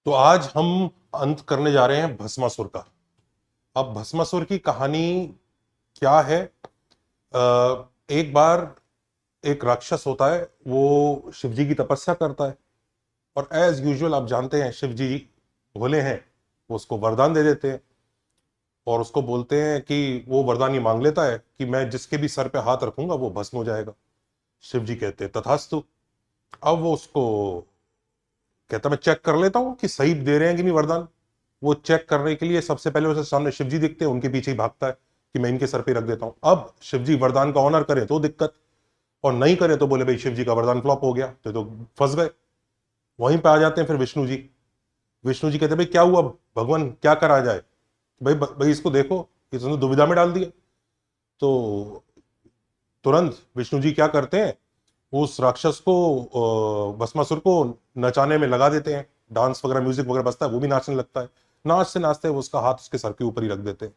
तो आज हम अंत करने जा रहे हैं भस्मासुर का। अब भस्मासुर की कहानी क्या है? एक बार एक राक्षस होता है, वो शिव जी की तपस्या करता है और एज यूजुअल आप जानते हैं शिव जी भोले हैं, वो उसको वरदान दे देते हैं और उसको बोलते हैं कि वो वरदान ये मांग लेता है कि मैं जिसके भी सर पे हाथ रखूंगा वो भस्म हो जाएगा। शिव जी कहते हैं तथास्तु। अब वो उसको कहता मैं चेक कर लेता हूं कि सही दे रहे हैं कि नहीं वरदान। वो चेक करने के लिए सबसे पहले उसे सामने शिवजी दिखते हैं, उनके पीछे ही भागता है कि मैं इनके सर पे रख देता हूं। अब शिवजी वरदान का ऑनर करे तो दिक्कत, और नहीं करे तो बोले भाई शिवजी का वरदान फ्लॉप हो गया, तो फंस गए। वहीं पे आ जाते हैं फिर विष्णु जी। विष्णु जी कहते हैं भाई क्या हुआ भगवान, क्या करा जाए? भाई भाई इसको देखो, इसने दुविधा में डाल दिया। तो तुरंत विष्णु जी क्या करते हैं, उस राक्षस को भस्मासुर को नचाने में लगा देते हैं। डांस वगैरह म्यूजिक वगैरह बजता है, वो भी नाचने लगता है। नाचते नाचते वो उसका हाथ उसके सर के ऊपर ही रख देते हैं।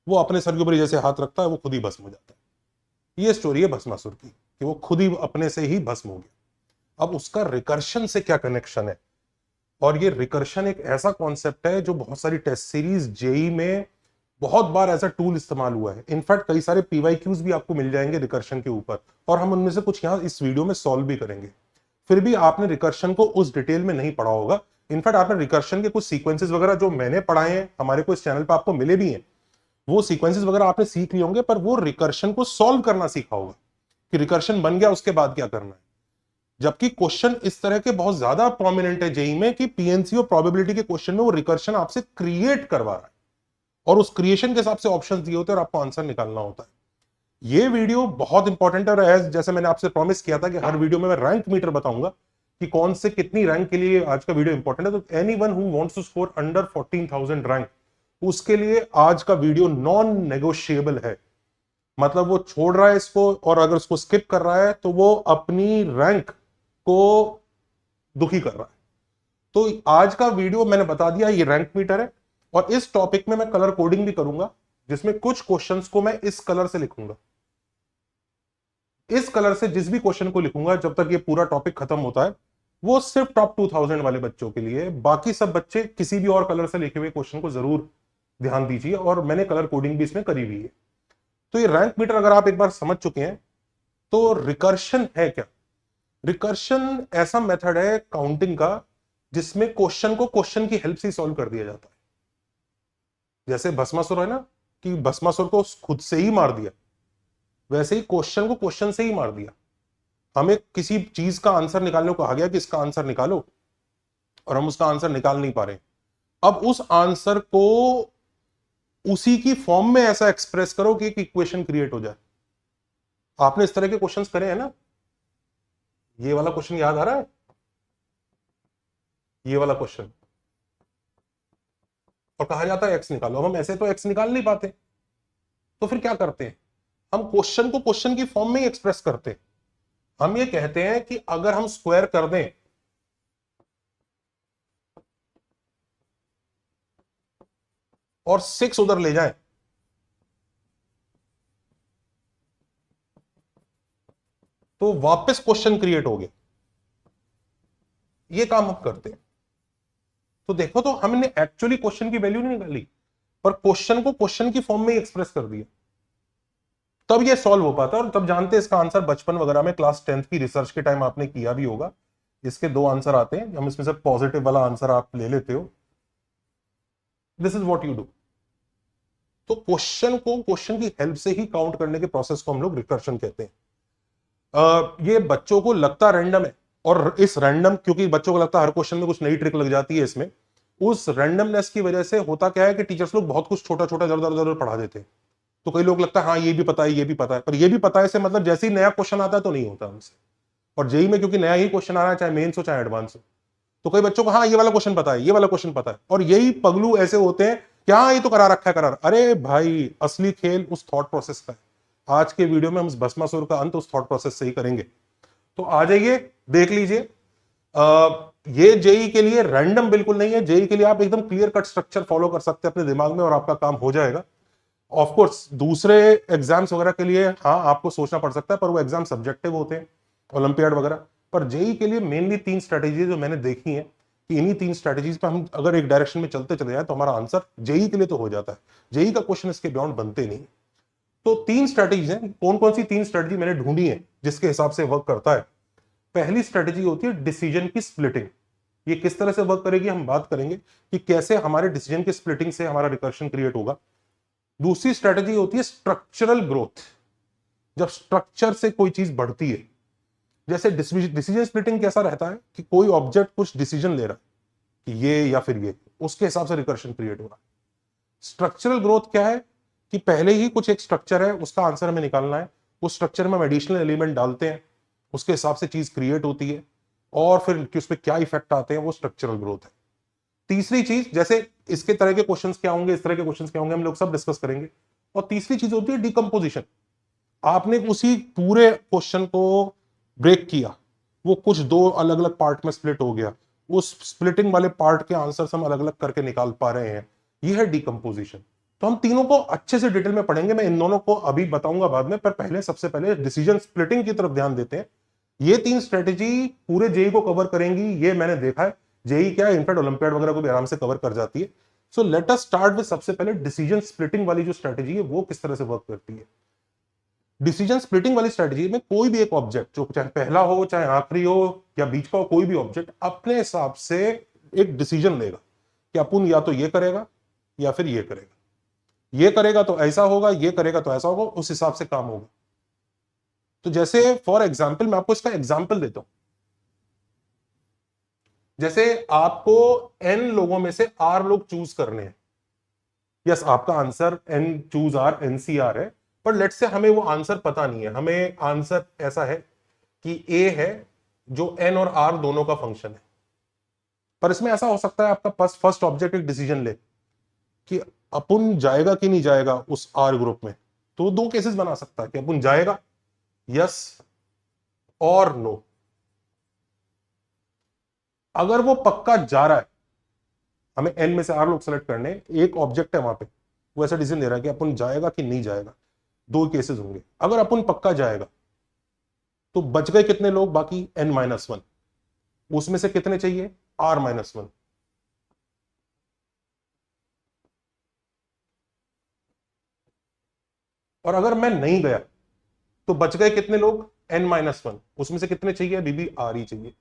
वो अपने सर के ऊपर ही जैसे हाथ रखता है वो खुद ही भस्म हो जाता है। ये स्टोरी है भस्मासुर की कि वो खुद ही अपने से ही भस्म हो गया। अब उसका रिकर्शन से क्या कनेक्शन है? और ये रिकर्शन एक ऐसा कॉन्सेप्ट है जो बहुत सारी टेस्ट सीरीज जेई में बहुत बार एज अ टूल इस्तेमाल हुआ है। इनफैक्ट कई सारे पीवाईक्यूज भी आपको मिल जाएंगे रिकर्शन के ऊपर, और हम उनमें से कुछ यहां इस वीडियो में सॉल्व भी करेंगे। फिर भी आपने रिकर्शन को उस डिटेल में नहीं पढ़ा होगा। इनफैक्ट आपने रिकर्शन के कुछ सीक्वेंसेस वगैरह जो मैंने पढ़ाए हैं, हमारे को इस चैनल पर आपको मिले भी हैं, वो सीक्वेंसेस वगैरह आपने सीख लिए होंगे, पर वो रिकर्शन को सॉल्व करना सीखा होगा कि रिकर्शन बन गया उसके बाद क्या करना है। जबकि क्वेश्चन इस तरह के बहुत ज्यादा प्रोमिनेंट है जेई में कि पीएनसी और प्रोबेबिलिटी के क्वेश्चन में वो रिकर्शन आपसे क्रिएट करवा रहा है और उस क्रिएशन के हिसाब से ऑप्शंस दिए होते हैं और आपको आंसर निकालना होता है। ये वीडियो बहुत इंपॉर्टेंट है, और एज जैसे मैंने आपसे प्रॉमिस किया था कि हर वीडियो में मैं रैंक मीटर बताऊंगा कि कौन से कितनी रैंक के लिए आज का वीडियो इंपॉर्टेंट है। तो any one who wants to score under 14,000 rank, उसके लिए आज का वीडियो नॉन नेगोशिएबल है। मतलब वो छोड़ रहा है इसको, और अगर उसको स्किप कर रहा है तो वो अपनी रैंक को दुखी कर रहा है। तो आज का वीडियो मैंने बता दिया ये रैंक मीटर है, और इस टॉपिक में मैं कलर कोडिंग भी करूंगा, जिसमें कुछ क्वेश्चंस को मैं इस कलर से लिखूंगा। इस कलर से जिस भी क्वेश्चन को लिखूंगा जब तक ये पूरा टॉपिक खत्म होता है, वो सिर्फ टॉप 2000 वाले बच्चों के लिए। बाकी सब बच्चे किसी भी और कलर से लिखे हुए क्वेश्चन को जरूर ध्यान दीजिए, और मैंने कलर कोडिंग भी इसमें करी हुई है। तो ये रैंक मीटर अगर आप एक बार समझ चुके हैं, तो रिकर्शन है क्या? रिकर्शन ऐसा मेथड है काउंटिंग का जिसमें क्वेश्चन को क्वेश्चन की हेल्प से सॉल्व कर दिया जाता है। जैसे भस्मासुर है ना, कि भस्मासुर को खुद से ही मार दिया, वैसे ही क्वेश्चन को क्वेश्चन से ही मार दिया। हमें किसी चीज का आंसर निकालने को कहा गया कि इसका आंसर निकालो, और हम उसका आंसर निकाल नहीं पा रहे। अब उस आंसर को उसी की फॉर्म में ऐसा एक्सप्रेस करो कि एक इक्वेशन क्रिएट हो जाए। आपने इस तरह के क्वेश्चंस करे हैं ना? ये वाला क्वेश्चन याद आ रहा है? ये वाला क्वेश्चन, और कहा जाता है एक्स निकालो। अब हम ऐसे तो एक्स निकाल नहीं पाते, तो फिर क्या करते हैं? हम क्वेश्चन को क्वेश्चन की फॉर्म में ही एक्सप्रेस करते हैं। हम ये कहते हैं कि अगर हम स्क्वायर कर दें और 6 उधर ले जाएं, तो वापस क्वेश्चन क्रिएट हो गया। ये काम हम करते हैं। तो देखो, तो हमने एक्चुअली क्वेश्चन की वैल्यू नहीं निकाली, पर क्वेश्चन को क्वेश्चन की फॉर्म में ही एक्सप्रेस कर दिया। तब ये सॉल्व हो पाता है, और तब जानते हैं इसका आंसर। बचपन वगैरह में क्लास 10th की रिसर्च के टाइम आपने किया भी होगा। इसके दो आंसर आते हैं, हम इसमें से पॉजिटिव वाला आंसर आप ले लेते हो। This is what you do. तो क्वेश्चन को क्वेश्चन की हेल्प से ही काउंट करने के प्रोसेस को हम लोग रिकर्शन कहते हैं। ये बच्चों को लगता रैंडम है, और इस रैंडम, क्योंकि बच्चों को लगता है हर क्वेश्चन में कुछ नई ट्रिक लग जाती है इसमें, उस रैंडमनेस की वजह से होता क्या है कि टीचर्स लोग बहुत कुछ छोटा छोटा जरूर जरूर पढ़ा देते हैं। तो कई लोग लगता है हाँ ये भी पता है, ये भी पता है, पर ये भी पता है से मतलब जैसे ही नया क्वेश्चन आता है तो नहीं होता हमसे। और जेई में क्योंकि नया ही क्वेश्चन आ रहा है, चाहे मेन्स हो चाहे एडवांस हो, तो कई बच्चों को हाँ ये वाला क्वेश्चन पता है, ये वाला क्वेश्चन पता है, और यही पगलू ऐसे होते हैं कि हाँ ये तो करा रखा है, करा। अरे भाई, असली खेल उस थॉट प्रोसेस का है। आज के वीडियो में हम भस्मासुर का अंत उस थॉट प्रोसेस से ही करेंगे। तो आ जाइए, देख लीजिए। ये जेई के लिए रैंडम बिल्कुल नहीं है। जेई के लिए आप एकदम क्लियर कट स्ट्रक्चर फॉलो कर सकते हैं अपने दिमाग में, और आपका काम हो जाएगा। ऑफ कोर्स दूसरे एग्जाम्स वगैरह के लिए हाँ आपको सोचना पड़ सकता है, पर वो एग्जाम सब्जेक्टिव होते हैं, ओलंपियाड वगैरह। पर जेई के लिए मेनली 3 स्ट्रेटेजी जो मैंने देखी है कि इन्हीं 3 स्ट्रेटजीज पे हम अगर एक डायरेक्शन में चलते चले जाए तो हमारा आंसर जेई के लिए तो हो जाता है। जेई का क्वेश्चन इसके बियॉन्ड बनते नहीं। तो 3 स्ट्रेटजीज हैं। कौन कौन सी 3 स्ट्रेटजी मैंने ढूंढी है जिसके हिसाब से वर्क करता है। पहली स्ट्रेटजी होती है डिसीजन की स्प्लिटिंग। ये किस तरह से वर्क करेगी हम बात करेंगे कि कैसे हमारे डिसीजन की स्प्लिटिंग से हमारा रिकर्शन क्रिएट होगा। दूसरी स्ट्रेटजी होती है स्ट्रक्चरल ग्रोथ। जब स्ट्रक्चर से कोई चीज बढ़ती है, जैसे डिसीजन स्प्लिटिंग कैसा रहता है कि कोई ऑब्जेक्ट कुछ डिसीजन ले रहा है कि ये या फिर ये, उसके हिसाब से रिकर्शन क्रिएट हो रहा है। स्ट्रक्चरल ग्रोथ क्या है कि पहले ही कुछ एक स्ट्रक्चर है, उसका आंसर हमें निकालना है, उस स्ट्रक्चर में हम एडिशनल एलिमेंट डालते हैं, उसके हिसाब से चीज क्रिएट होती है और फिर उस पर क्या इफेक्ट आते हैं, वो स्ट्रक्चरल ग्रोथ है। तीसरी चीज, जैसे इसके तरह के क्वेश्चंस क्या होंगे, इस तरह के क्वेश्चंस क्या होंगे, हम लोग सब डिस्कस करेंगे। और तीसरी चीज होती है डिकम्पोजिशन। आपने उसी पूरे क्वेश्चन को ब्रेक किया, वो कुछ 2 अलग अलग पार्ट में स्प्लिट हो गया, उस स्प्लिटिंग वाले पार्ट के आंसर हम अलग अलग करके निकाल पा रहे हैं, ये है डिकम्पोजिशन। तो हम तीनों को अच्छे से डिटेल में पढ़ेंगे, मैं इन दोनों को अभी बताऊंगा बाद में, पर पहले सबसे पहले डिसीजन स्प्लिटिंग की तरफ ध्यान देते हैं। ये 3 स्ट्रेटेजी पूरे जेई को कवर करेंगी, ये मैंने देखा है। जेई क्या है, इनफैक्ट ओलंपियाड वगैरह को भी आराम से कवर कर जाती है। So let us start with सबसे पहले डिसीजन स्प्लिटिंग वाली जो स्ट्रेटेजी है वो किस तरह से वर्क करती है। डिसीजन स्प्लिटिंग वाली स्ट्रेटजी में कोई भी एक ऑब्जेक्ट, जो चाहे पहला हो चाहे आखिरी हो या बीच का हो, कोई भी ऑब्जेक्ट अपने हिसाब से एक डिसीजन लेगा कि अपन या तो ये करेगा या फिर ये करेगा, ये करेगा तो ऐसा होगा, ये करेगा तो ऐसा होगा, उस हिसाब से काम होगा। तो जैसे फॉर एग्जाम्पल मैं आपको इसका एग्जाम्पल देता हूं। जैसे आपको n लोगों में से r लोग चूज करने हैं। यस, आपका answer n choose r NCR है, पर लेट से हमें वो आंसर पता नहीं है। हमें आंसर ऐसा है कि a है जो n और r दोनों का फंक्शन है। पर इसमें ऐसा हो सकता है आपका पास फर्स्ट ऑब्जेक्ट एक डिसीजन ले कि अपन जाएगा कि नहीं जाएगा उस r ग्रुप में। तो 2 केसेस बना सकता है कि अपन जाएगा, यस और नो। अगर वो पक्का जा रहा है, हमें n में से r लोग सेलेक्ट करने, एक ऑब्जेक्ट है वहां पे, वो ऐसा डिसीजन ले रहा है कि अपन जाएगा कि नहीं जाएगा। 2 केसेस होंगे। अगर अपन पक्का जाएगा तो बच गए कितने लोग, बाकी n-1, उसमें से कितने चाहिए, r-1। और अगर मैं नहीं गया तो बच गए कितने लोग, n-1, उसमें से कितने चाहिए, अभी भी r ही चाहिए।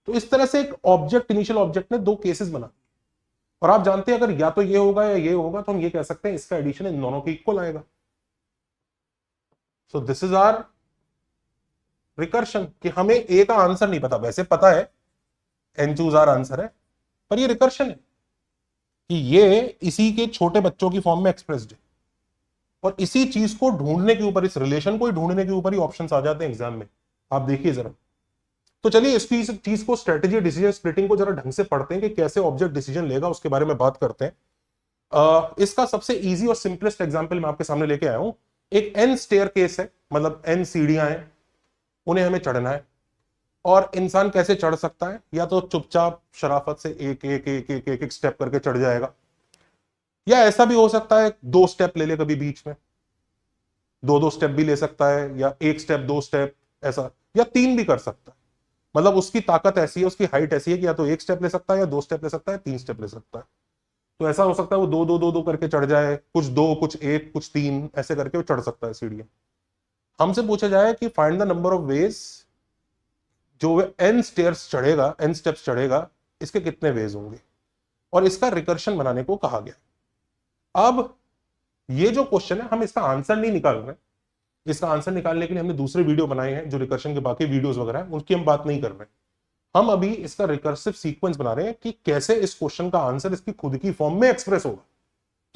तो इस तरह से एक ऑब्जेक्ट, इनिशियल ऑब्जेक्ट ने 2 केसेस बना, और आप जानते हैं अगर या तो ये होगा या ये होगा तो हम ये कह सकते हैं इसका एडिशन इन दोनों के इक्वल आएगा। So this is our recursion, कि हमें ए का आंसर नहीं पता, वैसे पता है n चूज आर आंसर है, पर ये रिकर्शन है कि ये इसी के छोटे बच्चों की फॉर्म में एक्सप्रेस्ड है, और इसी चीज को ढूंढने के ऊपर, इस रिलेशन को ढूंढने के ऊपर ही ऑप्शंस आ जाते हैं एग्जाम में। आप देखिए जरा। तो चलिए इसकी चीज को, स्ट्रेटेजी डिसीजन स्प्लिटिंग को जरा ढंग से पढ़ते हैं कि कैसे ऑब्जेक्ट डिसीजन लेगा, उसके बारे में बात करते हैं। इसका सबसे इजी और सिंपलेस्ट एग्जांपल मैं आपके सामने लेके आया हूं। एक n स्टेयर केस है, मतलब n सीढ़ियां हैं, उन्हें हमें चढ़ना है। और इंसान कैसे चढ़ सकता है, या तो चुपचाप शराफत से एक एक एक एक एक, एक स्टेप करके चढ़ जाएगा, या ऐसा भी हो सकता है 2 स्टेप ले ले कभी बीच में, 2-2 स्टेप भी ले सकता है, या 1 स्टेप 2 स्टेप ऐसा, या 3 भी कर सकता है। मतलब उसकी ताकत ऐसी है, उसकी हाइट ऐसी है कि या तो 1 स्टेप ले सकता है, या 2 स्टेप ले सकता है, 3 स्टेप ले सकता है। तो ऐसा हो सकता है वो 2-2-2-2 करके चढ़ जाए, कुछ 2 कुछ 1 कुछ 3 ऐसे करके वो चढ़ सकता है सीढ़ियां। हमसे पूछा जाए कि find the number of veg, जो वे n स्टेयर्स चढ़ेगा, n स्टेप्स चढ़ेगा, इसके कितने वेज होंगे, और इसका रिकर्शन बनाने को कहा गया। अब ये जो क्वेश्चन है, हम इसका आंसर नहीं निकाल रहे, इसका आंसर निकालने के लिए हमने दूसरे वीडियो बनाए हैं, जो रिकर्शन के बाकी वीडियोस वगैरह हैं, उनकी हम बात नहीं कर रहे। हम अभी इसका रिकर्सिव सीक्वेंस बना रहे हैं कि कैसे इस क्वेश्चन का आंसर इसकी खुद की फॉर्म में एक्सप्रेस होगा।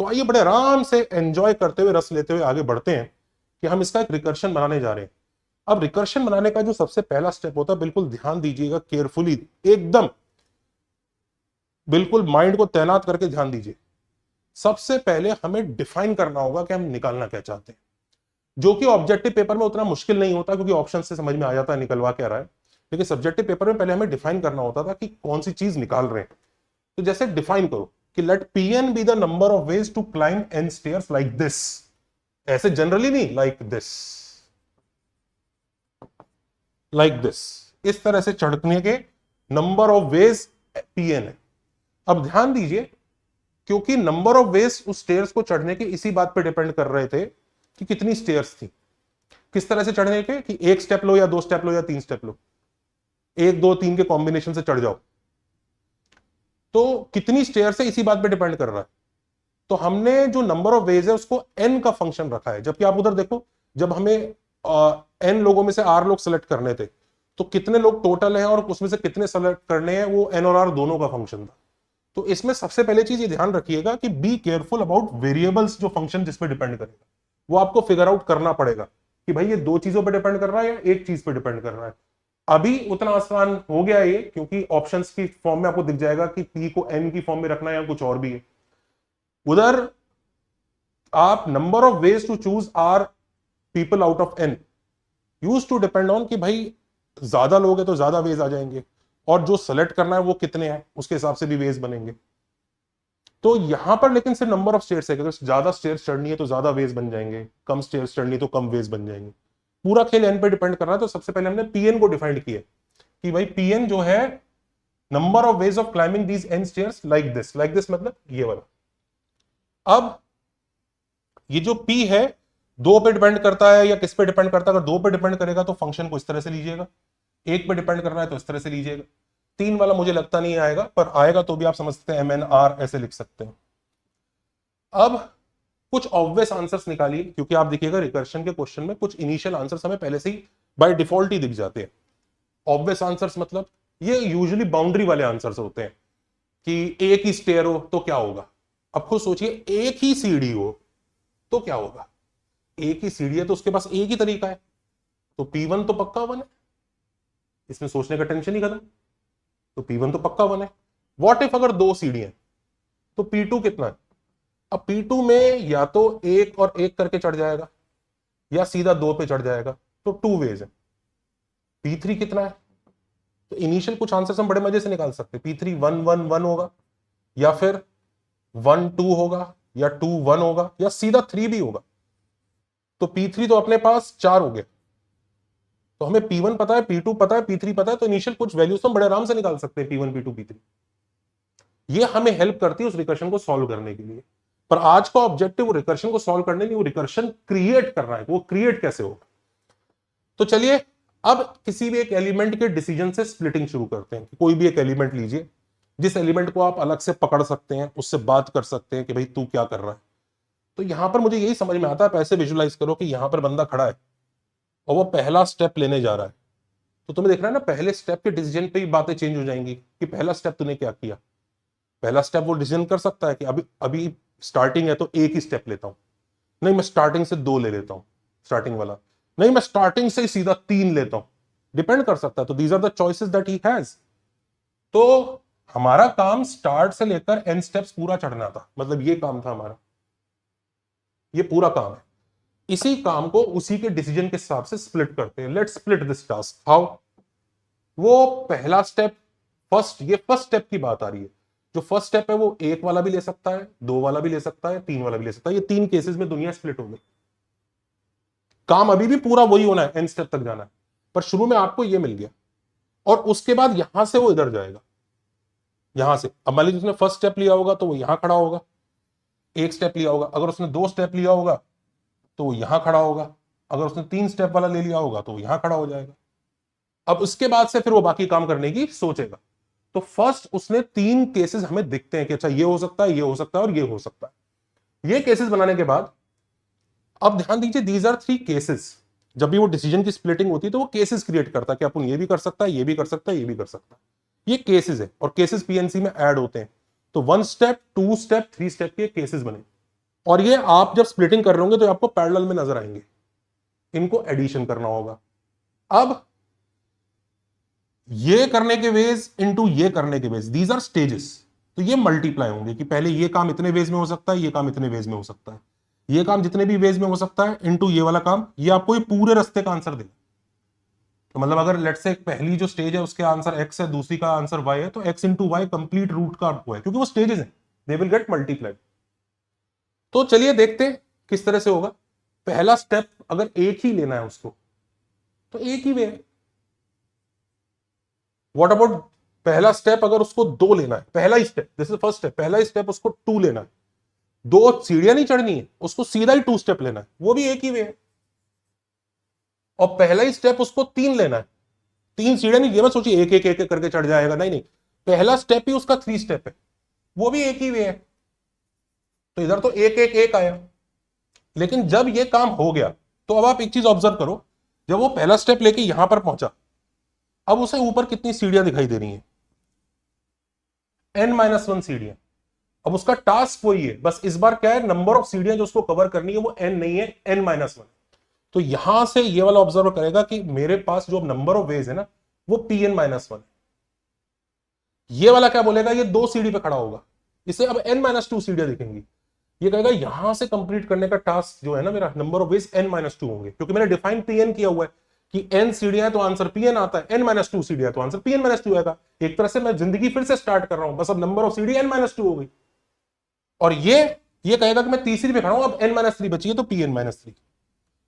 तो आइए बड़े आराम से एंजॉय करते हुए, रस लेते हुए आगे बढ़ते हैं कि हम इसका एक रिकर्शन बनाने जा रहे हैं। अब रिकर्शन बनाने का जो सबसे पहला स्टेप होता है, बिल्कुल ध्यान दीजिएगा केयरफुली, एकदम बिल्कुल माइंड को तैनात करके ध्यान दीजिए। सबसे पहले हमें डिफाइन करना होगा कि हम निकालना क्या चाहते हैं, जो कि ऑब्जेक्टिव पेपर में उतना मुश्किल नहीं होता, क्योंकि ऑप्शन से समझ में आ जाता है निकलवा क्या रहा है। लेकिन सब्जेक्टिव पेपर में पहले हमें डिफाइन करना होता था कि कौन सी चीज निकाल रहे हैं। तो जैसे डिफाइन करो कि let Pn be the number of ways to climb n stairs like this, ऐसे जनरली नहीं, लाइक दिस, लाइक दिस, इस तरह से चढ़ने के नंबर ऑफ वेज Pn है। अब ध्यान दीजिए, क्योंकि नंबर ऑफ वेज उस स्टेयर्स को चढ़ने के इसी बात पे डिपेंड कर रहे थे कि कितनी स्टेयर्स थी, किस तरह से चढ़ने के, कि एक स्टेप लो या दो स्टेप लो या तीन स्टेप लो, एक दो तीन के कॉम्बिनेशन से चढ़ जाओ, तो कितनी स्टेयर्स है इसी बात पे डिपेंड कर रहा है। तो हमने जो नंबर ऑफ वेज है उसको n का फंक्शन रखा है, जबकि आप उधर देखो, जब हमें n लोगों में से r लोग सेलेक्ट करने थे, तो कितने लोग टोटल हैं और उसमें से कितने सेलेक्ट करने हैं, वो n और r दोनों का फंक्शन था। तो इसमें सबसे पहले चीज ये ध्यान रखिएगा कि बी केयरफुल अबाउट वेरिएबल्स, जो फंक्शन जिस पे डिपेंड करेगा वो आपको फिगर आउट करना पड़ेगा कि भाई ये दो चीजों पे डिपेंड कर रहा है या एक चीज पे डिपेंड कर रहा है। अभी उतना आसान हो गया ये, क्योंकि ऑप्शंस की फॉर्म में आपको दिख जाएगा कि p को n की फॉर्म में रखना है या कुछ और भी है। उधर आप number of ways to choose r people out of n used to depend on कि भाई ज्यादा लोग हैं तो ज्यादा वेज आ जाएंगे, और जो सेलेक्ट करना है वो कितने हैं उसके हिसाब से भी वेज बनेंगे। तो यहां पर लेकिन सिर्फ नंबर ऑफ स्टेयर्स है, अगर ज्यादा स्टेयर्स चढ़नी है तो ज्यादा वेज बन जाएंगे, कम स्टेयर्स चढ़नी है तो कम वेज बन जाएंगे। पूरा खेल एन पे डिपेंड कर रहा है। तो सबसे पहले हमने पीएन को डिफाइंड किया कि भाई पीएन जो है number of ways of climbing these n stairs like this मतलब ये वाला। अब ये जो पी है दो पे डिपेंड करता है या किस पे डिपेंड करता है? अगर दो पे डिपेंड करेगा तो फंक्शन को इस तरह से लीजिएगा, एक पे डिपेंड कर रहा है तो इस तरह से लीजिएगा, तीन वाला मुझे लगता नहीं आएगा, पर आएगा तो भी आप समझ सकते हैं MNR ऐसे लिख सकते हैं। अब कुछ ऑब्वियस आंसर्स निकालिए, क्योंकि आप देखिएगा रिकर्शन के क्वेश्चन में कुछ इनिशियल आंसर्स हमें पहले से ही बाय डिफॉल्ट ही दिख जाते हैं। ऑब्वियस आंसर्स मतलब ये यूजुअली बाउंड्री वाले आंसर्स होते हैं कि एक ही स्टेयर हो तो क्या होगा। अब खुद सोचिए, एक ही सीढ़ी हो तो क्या होगा? एक ही सीढ़ी है तो उसके पास एक ही तरीका है, तो P1 तो पक्का 1 है, इसमें सोचने का टेंशन ही खत्म। तो P1 तो पक्का 1 है। व्हाट इफ अगर दो सीढ़ियां, तो P2 कितना है? अब P2 में या तो एक और एक करके चढ़ जाएगा या सीधा दो पे चढ़ जाएगा, तो टू वेज है। P3 कितना है? तो इनिशियल कुछ आंसर हम बड़े मजे से निकाल सकते हैं। P3 1 1 1 होगा, या फिर 1 2 होगा, या 2 1 होगा, या सीधा 3 भी होगा। तो P3 तो अपने पास 4 हो गया। तो हमें P1 पता है, P2 पता है, P3 पता है, तो इनिशियल कुछ वैल्यूज तो हम बड़े आराम से निकाल सकते हैं, P1 P2 P3। ये हमें हेल्प करती है उस रिकर्शन को सॉल्व करने के लिए। पर आज का ऑब्जेक्टिव वो रिकर्शन को सॉल्व करने नहीं, वो रिकर्शन क्रिएट करना है। वो क्रिएट कैसे होगा? तो चलिए अब किसी भी एक एलिमेंट के डिसीजन से स्प्लिटिंग शुरू करते हैं। कोई भी एक एलिमेंट लीजिए, जिस एलिमेंट को आप अलग से पकड़ सकते हैं, उससे बात कर सकते हैं कि भाई तू क्या कर रहा है। तो यहां पर मुझे यही समझ में आता है, ऐसे विजुलाइज करो कि यहां पर बंदा खड़ा है और वो पहला स्टेप लेने जा रहा है। तो तुम्हें देख रहा है ना, पहले स्टेप के डिसीजन पे ही बातें चेंज हो जाएंगी कि पहला स्टेप तूने क्या किया। पहला स्टेप वो डिसीजन कर सकता है कि अभी अभी स्टार्टिंग है तो एक ही स्टेप लेता हूं, नहीं मैं स्टार्टिंग से दो ले लेता हूं स्टार्टिंग वाला, नहीं मैं स्टार्टिंग से ही सीधा तीन लेता हूं। डिपेंड कर सकता है। तो these are the choices that he has. तो हमारा काम स्टार्ट से लेकर एंड स्टेप्स पूरा चढ़ना था, मतलब ये काम था हमारा, ये पूरा काम है। इसी काम को उसी के डिसीजन के हिसाब से स्प्लिट करते हैं। Let's split this task. How? वो पहला स्टेप, ये फर्स्ट स्टेप की बात आ रही है। जो फर्स्ट स्टेप है वो एक वाला भी ले सकता है, दो वाला भी ले सकता है, तीन वाला भी ले सकता है। ये तीन केसेस में दुनिया स्प्लिट हो गई। काम अभी भी पूरा वही होना है, एंड स्टेप तक जाना है, पर शुरू में आपको ये मिल गया। और उसके बाद यहां से वो इधर जाएगा, यहां से। अब मान लीजिए उसने फर्स्ट स्टेप लिया होगा तो वो यहां खड़ा होगा, एक स्टेप लिया होगा। अगर उसने दो स्टेप लिया होगा तो वो यहां खड़ा होगा। अगर उसने तीन स्टेप वाला ले लिया होगा तो वो यहां खड़ा हो जाएगा। अब उसके बाद से फिर वो बाकी काम करने की सोचेगा। तो फर्स्ट उसने तीन केसेस हमें दिखते हैं कि अच्छा ये हो सकता है, ये हो सकता है और ये हो सकता है। ये केसेस बनाने के बाद अब ध्यान दीजिए, दीज आर थ्री केसेस। जब भी वो डिसीजन की स्प्लिटिंग होती है तो वो केसेस क्रिएट करता है कि अपन ये भी कर सकता है, ये भी कर सकता है, ये भी कर सकता है। ये केसेस है और केसेस पीएनसी में ऐड होते हैं। तो 1 स्टेप, 2 स्टेप, 3 स्टेप के केसेस बने, और ये आप जब स्प्लिटिंग कर रहे होंगे तो आपको पैरेलल में नजर आएंगे। इनको एडिशन करना होगा। अब ये करने के वेज इनटू ये करने के वेज, दीज आर स्टेजेस। तो ये मल्टीप्लाई होंगे कि पहले ये काम इतने वेज में हो सकता है, ये काम इतने वेज में हो सकता है, ये काम जितने भी वेज में हो सकता है इनटू ये वाला काम। ये आपको ये पूरे रास्ते का आंसर देगा। तो मतलब अगर लेट्स से पहली जो स्टेज है उसके आंसर x है, दूसरी का आंसर y है, तो x into y complete root का आपको है, क्योंकि वो स्टेजेस हैं, दे विल गेट मल्टीप्लाइड। तो चलिए देखते हैं किस तरह से होगा। पहला स्टेप अगर एक ही लेना है उसको, तो एक ही वे है। व्हाट अबाउट पहला स्टेप अगर उसको 2 लेना है, पहला ही step, this is first step, पहला ही स्टेप उसको 2 लेना है, 2 सीढ़ियां नहीं चढ़नी है, उसको सीधा ही 2 स्टेप लेना है, वो भी एक ही वे है। और पहला ही स्टेप उसको 3 लेना है, 3 सीढ़ियां नहीं, ये मत सोचिए एक एक एक एक करके चढ़ जाएगा, नहीं नहीं, पहला स्टेप ही उसका 3 स्टेप है, वो भी एक ही वे है। तो इधर तो एक एक एक आया, लेकिन जब ये काम हो गया तो अब आप एक चीज ऑब्जर्व करो, जब वो पहला स्टेप लेके यहां पर पहुंचा, अब उसे ऊपर कितनी सीढ़ियां दिखाई दे रही हैं? n-1 सीढ़ियां। अब उसका टास्क वही है, बस इस बार क्या है, नंबर ऑफ सीढ़ियां जो उसको कवर करनी है वो n नहीं है, n-1। तो यहां से ये वाला ऑब्जर्व करेगा कि मेरे पास जो नंबर ऑफ वेज है ना वो pn-1 है। ये वाला क्या बोलेगा, ये 2 सीढ़ी पे खड़ा होगा, इसे अब n-2 सीढ़ियां दिखेंगी। ये कहेगा यहां से कंप्लीट करने का टास्क जो है ना मेरा, नंबर ऑफ वेज n-2 होंगे, क्योंकि मैंने डिफाइन pn किया हुआ है कि n सीढ़ियां तो आंसर pn आता है, n-2 सीढ़ियां तो आंसर pn-2 आएगा। एक तरह से मैं जिंदगी फिर से स्टार्ट कर रहा हूं, बस अब नंबर ऑफ सीढ़ी n-2 हो गई। और ये कहेगा कि मैं तीसरी पे खड़ा हूं, अब n-3 बची है तो pn-3।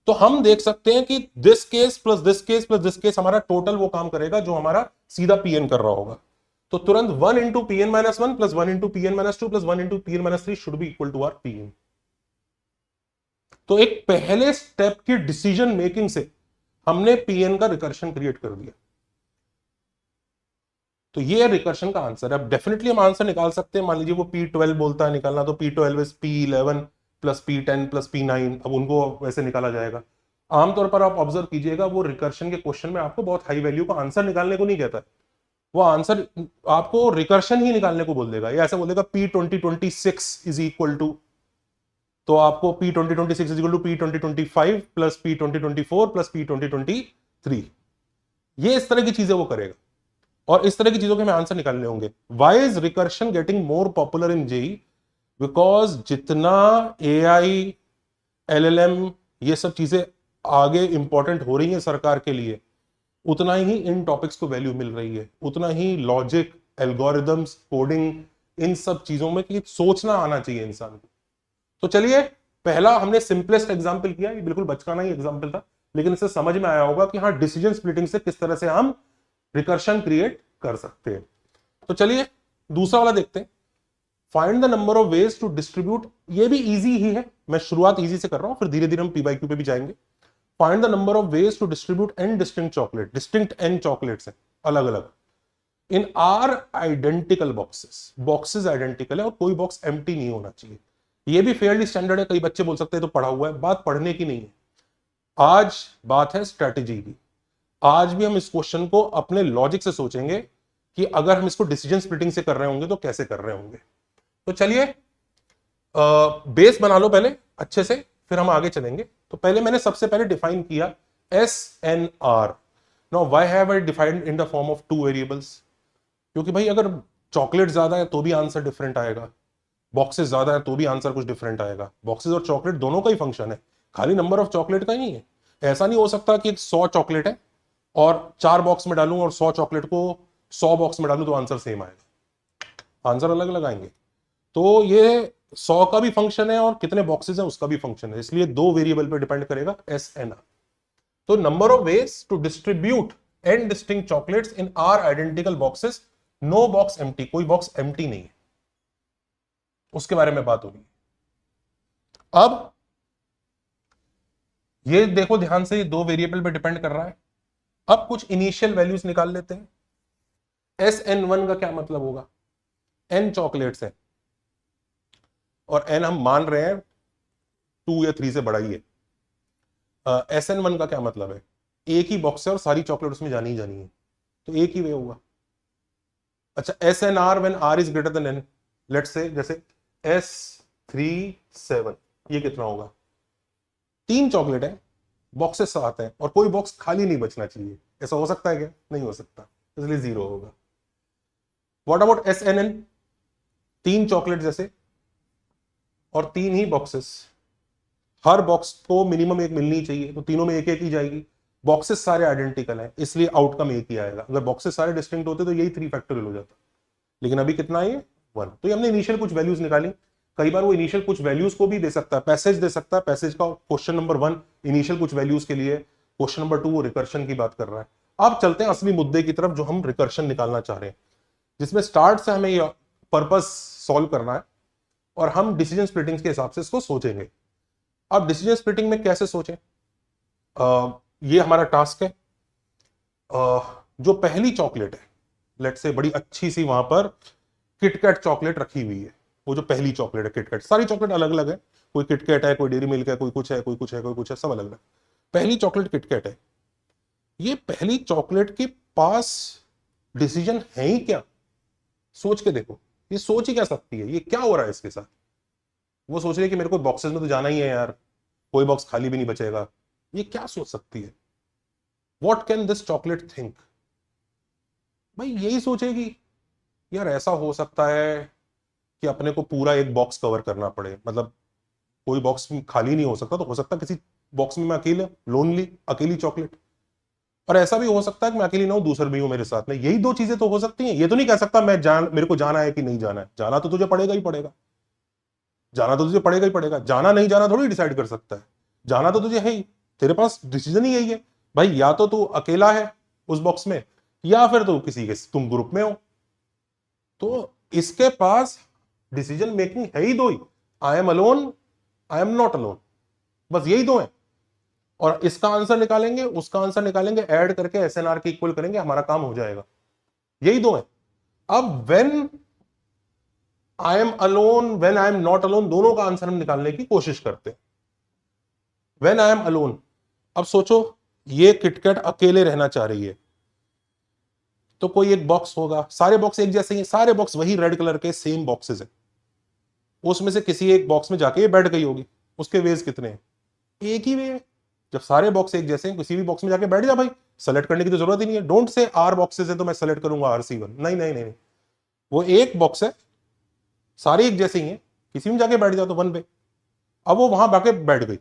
तो हम देख सकते हैं कि this case plus this case plus this case हमारा टोटल वो काम करेगा जो हमारा सीधा pn कर रहा होगा। तो तुरंत 1 into pn-1 plus 1 into pn-2 plus 1 into pn-3 should be equal to r pn। तो एक पहले स्टेप की डिसीजन मेकिंग से हमने pn का रिकर्शन क्रिएट कर दिया। तो ये रिकर्शन का आंसर है। अब डेफिनेटली हम आंसर निकाल सकते हैं, मान लीजिए वो P12 बोलता है निकालना, तो P12 is P11 plus P10 plus P9, अब उनको वैसे निकाला जाएगा। आमतौर पर आप ऑब्जर्व कीजिएगा, वो रिकर्शन के क्वेश्चन में आपको बहुत हाई वैल्यू का आंसर निकालने को नहीं कहता है, वो आंसर आपको रिकर्शन ही निकालने को बोल देगा। ये ऐसा बोलेगा P2026 इज इक्वल टू, तो आपको P2026 is equal to P2025 plus P2024 plus P2023, ये इस तरह की चीजें वो करेगा और इस तरह की चीजों के हमें आंसर निकालने होंगे। Why is recursion getting more popular in JEE? Because जितना AI LLM ये सब चीजें आगे इंपॉर्टेंट हो रही हैं सरकार के लिए, उतना ही इन टॉपिक्स को वैल्यू मिल रही है, उतना ही लॉजिक, एल्गोरिदम्स, कोडिंग, इन सब चीजों में कि सोचना आना चाहिए इंसान को। तो चलिए, पहला हमने सिंपलेस्ट एग्जांपल किया, ये बिल्कुल बचकाना ही एग्जांपल था, लेकिन इससे समझ में आया होगा कि हाँ, डिसीजन स्प्लिटिंग से किस तरह से हम रिकर्शन क्रिएट कर सकते हैं। तो चलिए दूसरा वाला देखते हैं, find the number of ways to distribute. ये भी इजी ही है, मैं शुरुआत इजी से कर रहा हूं, फिर धीरे धीरे हम P/Q पे भी जाएंगे। Find the number of ways to distribute n distinct chocolate, distinct n chocolates हैं अलग अलग, in r identical boxes, boxes identical है और कोई बॉक्स एम्प्टी नहीं होना चाहिए। ये भी फेयरली स्टैंडर्ड है, कई बच्चे बोल सकते हैं तो पढ़ा हुआ है, बात पढ़ने की नहीं है, आज बात है स्ट्रेटेजी की। आज भी हम इस क्वेश्चन को अपने लॉजिक से सोचेंगे कि अगर हम इसको डिसीजन स्प्लिटिंग से कर रहे होंगे तो कैसे कर रहे होंगे। तो चलिए बेस बना लो पहले अच्छे से, फिर हम आगे चलेंगे। तो पहले मैंने सबसे पहले डिफाइन किया SNR। Now why have I defined in the form of 2 variables? क्योंकि भाई अगर चॉकलेट ज्यादा है तो भी आंसर डिफरेंट आएगा, बॉक्सेस ज्यादा है तो भी आंसर कुछ डिफरेंट आएगा। बॉक्सेस और चॉकलेट दोनों का ही फंक्शन है, खाली नंबर ऑफ चॉकलेट का ही नहीं है। ऐसा नहीं हो सकता कि 100 चॉकलेट है और 4 बॉक्स में डालूं और 100 चॉकलेट को 100 बॉक्स में डालूं तो आंसर सेम आएगा, आंसर अलग अलग आएंगे। तो ये 100 का भी फंक्शन है और कितने बॉक्सेस हैं उसका भी फंक्शन है, इसलिए 2 वेरिएबल पे डिपेंड करेगा SNR। तो number of ways to distribute n distinct chocolates in r identical boxes, no box empty, कोई बॉक्स एम्प्टी नहीं है, उसके बारे में बात होगी। अब ये देखो ध्यान से, ये 2 वेरिएबल पे डिपेंड कर रहा है। अब कुछ इनिशियल वैल्यूज निकाल लेते हैं। SN1 का क्या मतलब होगा? n चॉकलेट्स है और n हम मान रहे हैं 2 या 3 से बड़ा ही है। SN1 का क्या मतलब है? एक ही बॉक्स है और सारी चॉकलेट उसमें जानी ही जानी है, तो एक ही वे होगा। अच्छा, SNR when r is greater than n, let's say जैसे S37, ये कितना होगा? 3 चॉकलेट है, बॉक्सेस 7 हैं और कोई बॉक्स खाली नहीं बचना चाहिए। ऐसा हो सकता है क्या? नहीं हो सकता, इसलिए 0 होगा। What about SNN? 3 चॉकलेट जैसे और 3 ही बॉक्सेस, हर बॉक्स को मिनिमम एक मिलनी चाहिए, तो तीनों में एक एक ही जाएगी। बॉक्सेस सारे आइडेंटिकल हैं, इसलिए आउटकम एक ही आएगा। अगर बॉक्सेस सारे डिस्टिंक्ट होते तो यही 3 फैक्टोरियल हो जाता, लेकिन अभी कितना है? 1। तो ये हमने इनिशियल कुछ वैल्यूज निकाली। कई बार वो इनिशियल कुछ वैल्यूज को भी दे सकता है, पैसेज दे सकता है। पैसेज का क्वेश्चन नंबर 1 इनिशियल कुछ वैल्यूज के लिए, क्वेश्चन नंबर 2 वो रिकर्शन की बात कर रहा है। अब चलते हैं असली मुद्दे की तरफ जो हम रिकर्शन निकालना चाह रहे हैं। जिसमें स्टार्ट से हमें ये पर्पस सॉल्व करना है और हम डिसीजन स्प्लिटिंग के हिसाब से इसको सोचेंगे। अब डिसीजन स्प्लिटिंग में कैसे सोचें, ये हमारा टास्क है। जो पहली चॉकलेट है, लेट से बड़ी अच्छी सी वहां पर किटकैट चॉकलेट रखी हुई है, वो जो पहली चॉकलेट है किटकैट, सारी चॉकलेट अलग अलग है, कोई किटकैट है, कोई डेयरी मिल्क है, कोई कुछ है, कोई कुछ है, कोई कुछ है, सब अलग अलग। पहली चॉकलेट किटकैट है। ये पहली चॉकलेट के पास डिसीजन है ही क्या? सोच के देखो, ये सोच ही क्या सकती है, ये क्या हो रहा है इसके साथ? वो सोच रही है कि मेरे को बॉक्सेस में तो जाना ही है यार, कोई बॉक्स खाली भी नहीं बचेगा। ये क्या सोच सकती है? What can this chocolate think? भाई यही सोचेगी यार ऐसा हो सकता है कि अपने को पूरा एक बॉक्स कवर करना पड़े, मतलब कोई बॉक्स खाली नहीं हो सकता, तो हो सकता है किसी बॉक्स में मैं अकेले, लोनली, अकेली चॉकलेट। और ऐसा भी हो सकता है कि मैं अकेली ना हूं, दूसरे भी हूं मेरे साथ में। यही दो चीजें तो हो सकती हैं। ये तो नहीं कह सकता मेरे को जाना है कि नहीं जाना है। जाना तो तुझे पड़ेगा ही पड़ेगा, जाना तो तुझे पड़ेगा ही पड़ेगा। जाना नहीं जाना थोड़ी डिसाइड कर सकता है, जाना तो तुझे है ही। तेरे पास डिसीजन ही यही है भाई, या तो तू अकेला है उस बॉक्स में, या फिर तू किसी के तुम ग्रुप में हो। तो इसके पास डिसीजन मेकिंग है ही दो ही, I am alone, I am not alone, बस यही दो है। और इसका आंसर निकालेंगे, उसका आंसर निकालेंगे, ऐड करके एसएनआर के इक्वल करेंगे, हमारा काम हो जाएगा। यही दो है। अब when I am alone, when I am not alone, दोनों का आंसर हम निकालने की कोशिश करते हैं। व्हेन आई एम अलोन, अब सोचो ये किटकैट अकेले रहना चाह रही है, तो कोई एक बॉक्स होगा, सारे बॉक्स एक जैसे ही हैं, सारे बॉक्स वही रेड कलर के सेम बॉक्सेस है, उसमें से किसी एक बॉक्स में जाके ये बैठ गई होगी। उसके वेज कितने हैं? एक ही वे है। जब सारे बॉक्स एक जैसे हैं, किसी भी बॉक्स में जाके बैठ जा भाई, सेलेक्ट करने की तो जरूरत ही नहीं है। डोंट से आर बॉक्सेस है तो मैं सेलेक्ट करूंगा RC1, नहीं नहीं नहीं, वो एक बॉक्स है, सारे एक जैसे ही हैं, किसी में जाके बैठ जाओ तो वन पे। अब वो वहां जाके बैठ गई।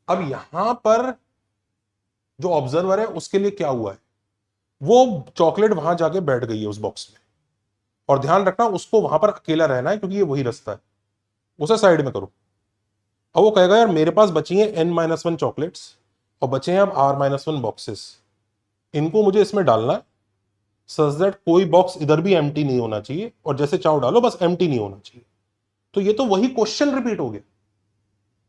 अब यहां पर जो ऑब्जर्वर है उसके लिए क्या हुआ है, वो चॉकलेट वहां जाके बैठ गई है उस बॉक्स में, और ध्यान रखना उसको वहां पर अकेला रहना है क्योंकि ये वही रास्ता है। उसे साइड में करो। अब वो कहेगा यार मेरे पास बची है N-1 चॉकलेट्स और बचे हैं अब R-1 बॉक्सेस, इनको मुझे इसमें डालना है सच दैट कोई बॉक्स इधर भी एम्प्टी नहीं होना चाहिए, और जैसे चाहो डालो, बस एम्प्टी नहीं होना चाहिए। तो ये तो वही क्वेश्चन रिपीट हो गया,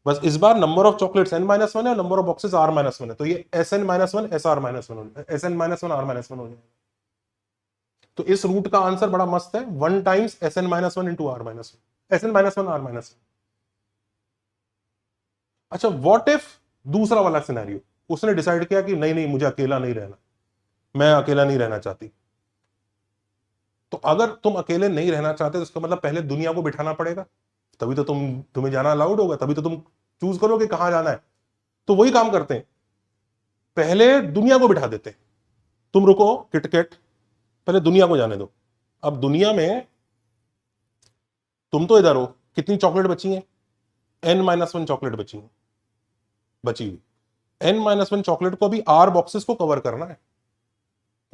बस इस बार नंबर ऑफ चॉकलेट्स N-1 है और नंबर ऑफ बॉक्सेस R-1 है, तो ये SN-1 SR-1 SN-1 R-1 हो जाएगा। तो इस रूट का आंसर बड़ा मस्त है, 1 times SN-1 into R-1, SN-1 R-1। अच्छा व्हाट इफ दूसरा वाला सिनेरियो, उसने डिसाइड किया कि नहीं नहीं मुझे अकेला नहीं रहना, मैं अकेला नहीं रहना चाहती। तो अगर तुम अकेले नहीं रहना चाहते तो इसका मतलब पहले दुनिया को बिठाना पड़ेगा, तभी तो तुम्हें जाना अलाउड होगा, तभी तो तुम चूज करोगे कहां जाना है। तो वही काम करते हैं, पहले दुनिया को बिठा देते हैं। तुम रुको किटकैट, पहले दुनिया को जाने दो। अब दुनिया में तुम तो इधर हो, कितनी चॉकलेट बची है? N-1 चॉकलेट बची है, बची हुई N-1 चॉकलेट को अभी R बॉक्सेस को कवर करना है,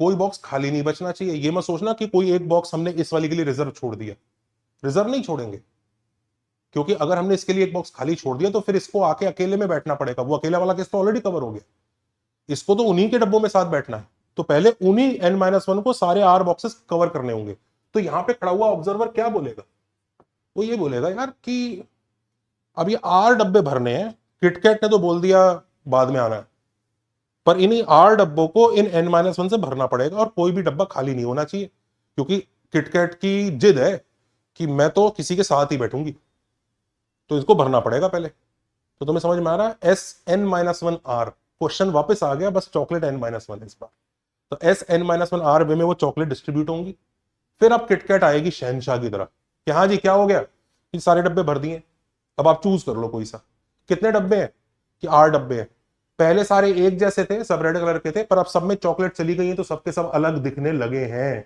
कोई बॉक्स खाली नहीं बचना चाहिए। ये मत सोचना कि कोई एक बॉक्स हमने इस वाली के लिए रिजर्व छोड़ दिया, रिजर्व नहीं छोड़ेंगे, क्योंकि अगर हमने इसके लिए एक बॉक्स खाली छोड़ दिया तो फिर इसको आके अकेले में बैठना पड़ेगा। वो अकेला वाला केस तो ऑलरेडी कवर हो गया, इसको तो उन्हीं के डब्बों में साथ बैठना है। तो पहले उन्हीं N-1 को सारे R बॉक्सेस कवर करने होंगे। तो यहां पे खड़ा हुआ ऑब्जर्वर क्या बोलेगा? वो ये बोलेगा यार कि अब ये R डब्बे भरने हैं, किटकैट ने तो बोल दिया बाद में आना है, पर इन्हीं R डब्बों को इन N-1 से भरना पड़ेगा और कोई भी डब्बा खाली नहीं होना चाहिए, क्योंकि किटकैट की जिद है कि मैं तो किसी के साथ ही बैठूंगी, तो इसको भरना पड़ेगा पहले। तो तुम्हें समझ में आ रहा है? SN-1R क्वेश्चन वापस आ गया, बस चॉकलेट N-1 इस बार। तो SN-1R वे में वो चॉकलेट डिस्ट्रीब्यूट होंगी। फिर अब किटकैट आएगी शहनशाह की तरह कि हाँ जी क्या हो गया, कि सारे डब्बे भर दिए, अब आप चूज कर लो कोई सा। कितने डब्बे हैं? कि 8 डब्बे हैं। पहले सारे एक जैसे थे, सब रेड कलर के थे, पर अब सब में चॉकलेट चली गई है तो सबके सब अलग दिखने लगे हैं।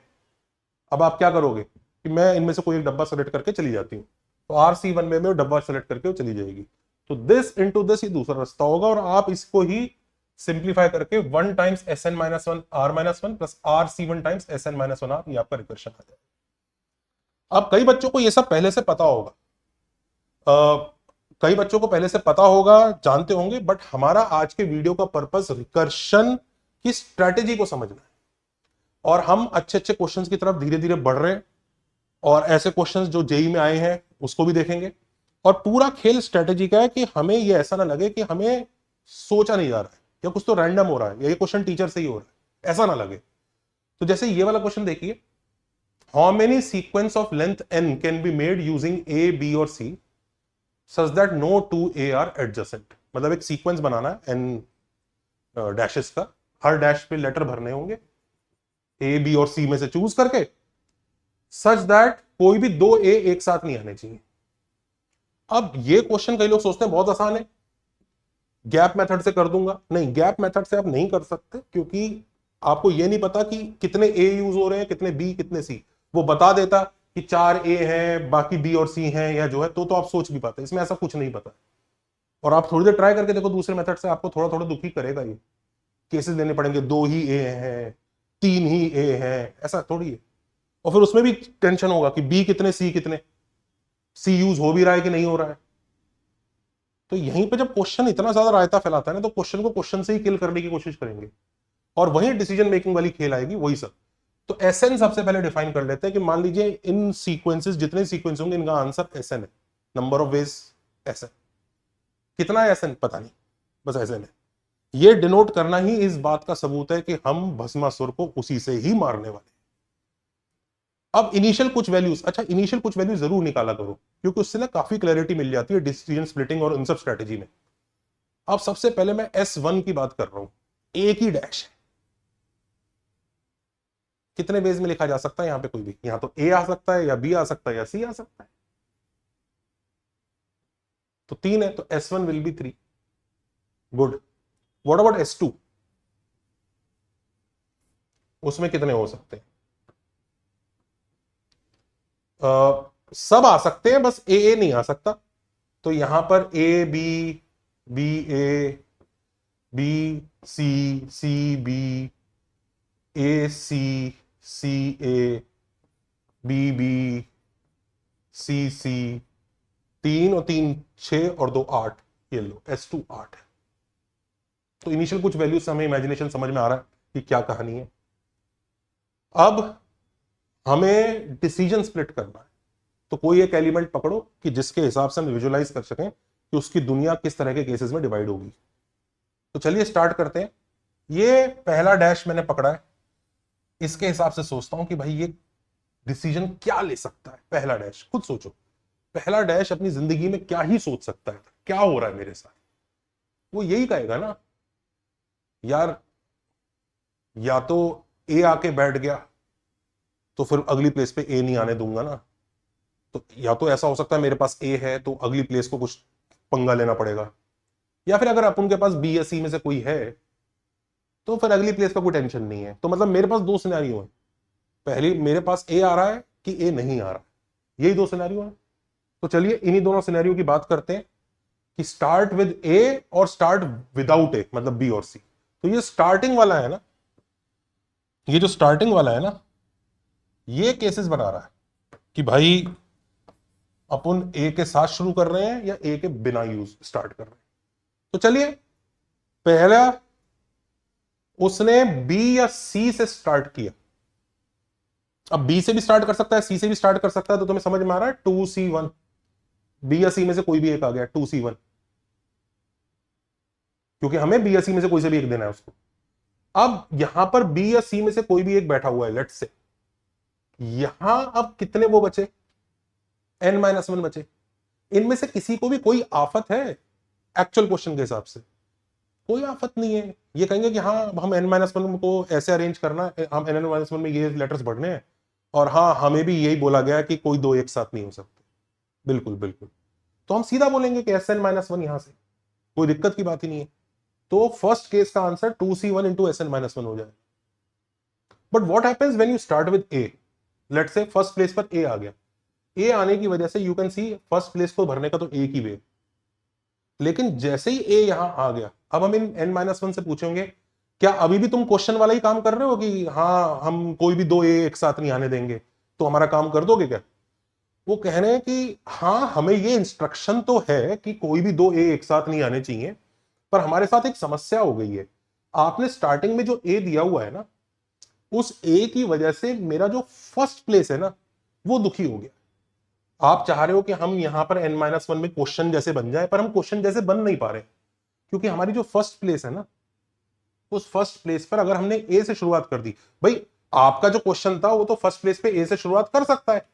अब आप क्या करोगे कि मैं इनमें से कोई एक डब्बा सेलेक्ट करके चली जाती हूँ, तो RC1 में वो डब्बा सेलेक्ट करके वो चली जाएगी। तो दिस इनटू दिस ये दूसरा रास्ता होगा, और आप इसको ही सिंप्लीफाई करके 1 times SN-1 R-1 plus RC1 times SN-1R, ये आपका रिकर्शन आ जाएगा। अब कई बच्चों को ये सब पहले से पता होगा, कई बच्चों को पहले से पता होगा, जानते होंगे, बट हमारा आज के वीडियो का पर्पस रिकर्शन की स्ट्रेटेजी को समझना है। और हम अच्छे अच्छे क्वेश्चंस की तरफ धीरे धीरे बढ़ रहे हैं, और ऐसे क्वेश्चंस जो जेई में आए हैं उसको भी देखेंगे। और पूरा खेल स्ट्रेटेजी का है कि हमें ये ऐसा ना लगे कि हमें सोचा नहीं जा रहा है या कुछ तो रैंडम हो रहा है या ये क्वेश्चन टीचर से ही हो रहा है, ऐसा ना लगे। तो जैसे ये वाला क्वेश्चन देखिए, how many sequence of length n can be made using a, b और c such that no two a are adjacent. मतलब एक सीक्वेंस बनाना है n डैशेस का, हर डैश पे लेटर भरने होंगे a, b और c में से चूज करके, सच दैट कोई भी दो a एक साथ नहीं आने चाहिए। अब ये क्वेश्चन कई लोग सोचते हैं बहुत आसान है, गैप मेथड से कर दूंगा। नहीं, गैप मेथड से आप नहीं कर सकते, क्योंकि आपको ये नहीं पता कि कितने ए यूज हो रहे हैं, कितने बी, कितने सी। वो बता देता कि 4 ए हैं, बाकी बी और सी हैं या जो है, तो आप सोच भी पाते। इसमें ऐसा कुछ नहीं पता। और आप थोड़ी देर ट्राई करके देखो दूसरे मेथड से, आपको थोड़ा थोड़ा दुखी करेगा। ये केसेस देने पड़ेंगे, 2 ही ए हैं, 3 ही ए हैं, ऐसा थोड़ी है। और फिर उसमें भी टेंशन होगा कि बी कितने, सी कितने, सी यूज हो भी रहा है कि नहीं हो रहा है। तो यहीं पे जब क्वेश्चन इतना ज्यादा रायता फैलाता है ना, तो क्वेश्चन को क्वेश्चन से ही किल करने की कोशिश करेंगे, और वहीं डिसीजन मेकिंग वाली खेल आएगी, वही सब। तो एसएन सबसे पहले डिफाइन कर लेते हैं कि मान लीजिए इन सीक्वेंसेस, जितने सीक्वेंस होंगे, इनका आंसर एसएन है, नंबर ऑफ वेज एसएन। कितना है एसएन पता नहीं, बस एसएन है। ये डिनोट करना ही इस बात का सबूत है कि हम भस्मासुर को उसी से ही मारने वाले। अब इनिशियल कुछ वैल्यूज, अच्छा इनिशियल कुछ वैल्यूज जरूर निकाला करो, क्योंकि उससे ना काफी क्लैरिटी मिल जाती है डिसीजन स्प्लिटिंग और इन सब स्ट्रेटेजी में। अब सबसे पहले मैं S1 की बात कर रहा हूं, एक ही डैश है। कितने वेज में लिखा जा सकता है यहां पे? कोई भी, यहां तो ए आ सकता है या बी आ सकता है या सी आ सकता है, तो 3 है, तो S1 will be 3। Good. What about S2? उसमें कितने हो सकते हैं? सब आ सकते हैं, बस ए नहीं आ सकता। तो यहां पर A B, B A, B C, C B, A C, C A, B B, C C. 3 और 3 6 और 2 8, ये लो S2 8 है। तो इनिशियल कुछ वैल्यूज से हमें इमेजिनेशन समझ में आ रहा है कि क्या कहानी है। अब हमें डिसीजन स्प्लिट करना है, तो कोई एक एलिमेंट पकड़ो कि जिसके हिसाब से हम विजुलाइज कर सकें कि उसकी दुनिया किस तरह के केसेस में डिवाइड होगी। तो चलिए स्टार्ट करते हैं। ये पहला डैश मैंने पकड़ा है, इसके हिसाब से सोचता हूं कि भाई ये डिसीजन क्या ले सकता है। पहला डैश, खुद सोचो, पहला डैश अपनी जिंदगी में क्या ही सोच सकता है, क्या हो रहा है मेरे साथ। वो यही कहेगा ना, यार या तो ए आके बैठ गया तो फिर अगली प्लेस पे ए नहीं आने दूंगा ना। तो या तो ऐसा हो सकता है मेरे पास ए है तो अगली प्लेस को कुछ पंगा लेना पड़ेगा, या फिर अगर अपन के पास बी या सी में से कोई है तो फिर अगली प्लेस का कोई टेंशन नहीं है। तो मतलब मेरे पास दो सिनेरियो है, पहले मेरे पास ए आ रहा है कि ए नहीं आ रहा है, यही दो सिनेरियो है। तो चलिए इन्हीं दोनों सिनेरियो की बात करते हैं कि स्टार्ट विद ए और स्टार्ट विदाउट ए, मतलब बी और सी। तो ये स्टार्टिंग वाला है ना, ये जो स्टार्टिंग वाला है ना, ये केसेस बना रहा है कि भाई अपन ए के साथ शुरू कर रहे हैं या ए के बिना यूज स्टार्ट कर रहे हैं। तो चलिए पहला उसने बी या सी से स्टार्ट किया। अब बी से भी स्टार्ट कर सकता है, सी से भी स्टार्ट कर सकता है, तो तुम्हें समझ में आ रहा है 2C1। बी या सी में से कोई भी एक आ गया, 2C1, क्योंकि हमें बी या सी में से कोई से भी एक देना है उसको। अब यहां पर बी या सी में से कोई भी एक बैठा हुआ है, लेट्स से। यहां अब कितने वो बचे? N-1 बचे। इनमें से किसी को भी कोई आफत है? एक्चुअल क्वेश्चन के हिसाब से कोई आफत नहीं है। ये कहेंगे कि हाँ हम N-1 को ऐसे अरेंज करना है, हम N-1 में ये लेटर्स पढ़ने हैं, और हाँ हमें भी यही बोला गया कि कोई दो एक साथ नहीं हो सकते। बिल्कुल बिल्कुल, तो हम सीधा बोलेंगे कि Sn-1 यहां से, कोई दिक्कत की बात ही नहीं है। तो फर्स्ट केस का आंसर 2C1 इंटू Sn-1 हो जाए। But what happens when you start with A? Let's say first place पर ए आ गया। ए आने की वजह से you can see first place को भरने का तो एक ही वे, लेकिन जैसे ही ए यहां आ गया, अब हम इन N-1 से पूछेंगे क्या अभी भी तुम क्वेश्चन वाला ही काम कर रहे हो कि हाँ हम कोई भी दो ए एक साथ नहीं आने देंगे, तो हमारा काम कर दोगे क्या? वो कह रहे हैं कि हाँ हमें ये इंस्ट्रक्शन तो है कि कोई भी दो ए एक साथ नहीं आने चाहिए, पर हमारे साथ एक समस्या हो गई है। आपने स्टार्टिंग में जो ए दिया हुआ है ना, उस ए की वजह से मेरा जो फर्स्ट प्लेस है ना वो दुखी हो गया। आप चाह रहे हो कि हम यहां पर n-1 में क्वेश्चन जैसे बन जाए, पर हम क्वेश्चन जैसे बन नहीं पा रहे, क्योंकि हमारी जो फर्स्ट प्लेस है ना, उस फर्स्ट प्लेस पर अगर हमने ए से शुरुआत कर दी, भाई आपका जो क्वेश्चन था वो तो फर्स्ट प्लेस पे ए से शुरुआत कर सकता है,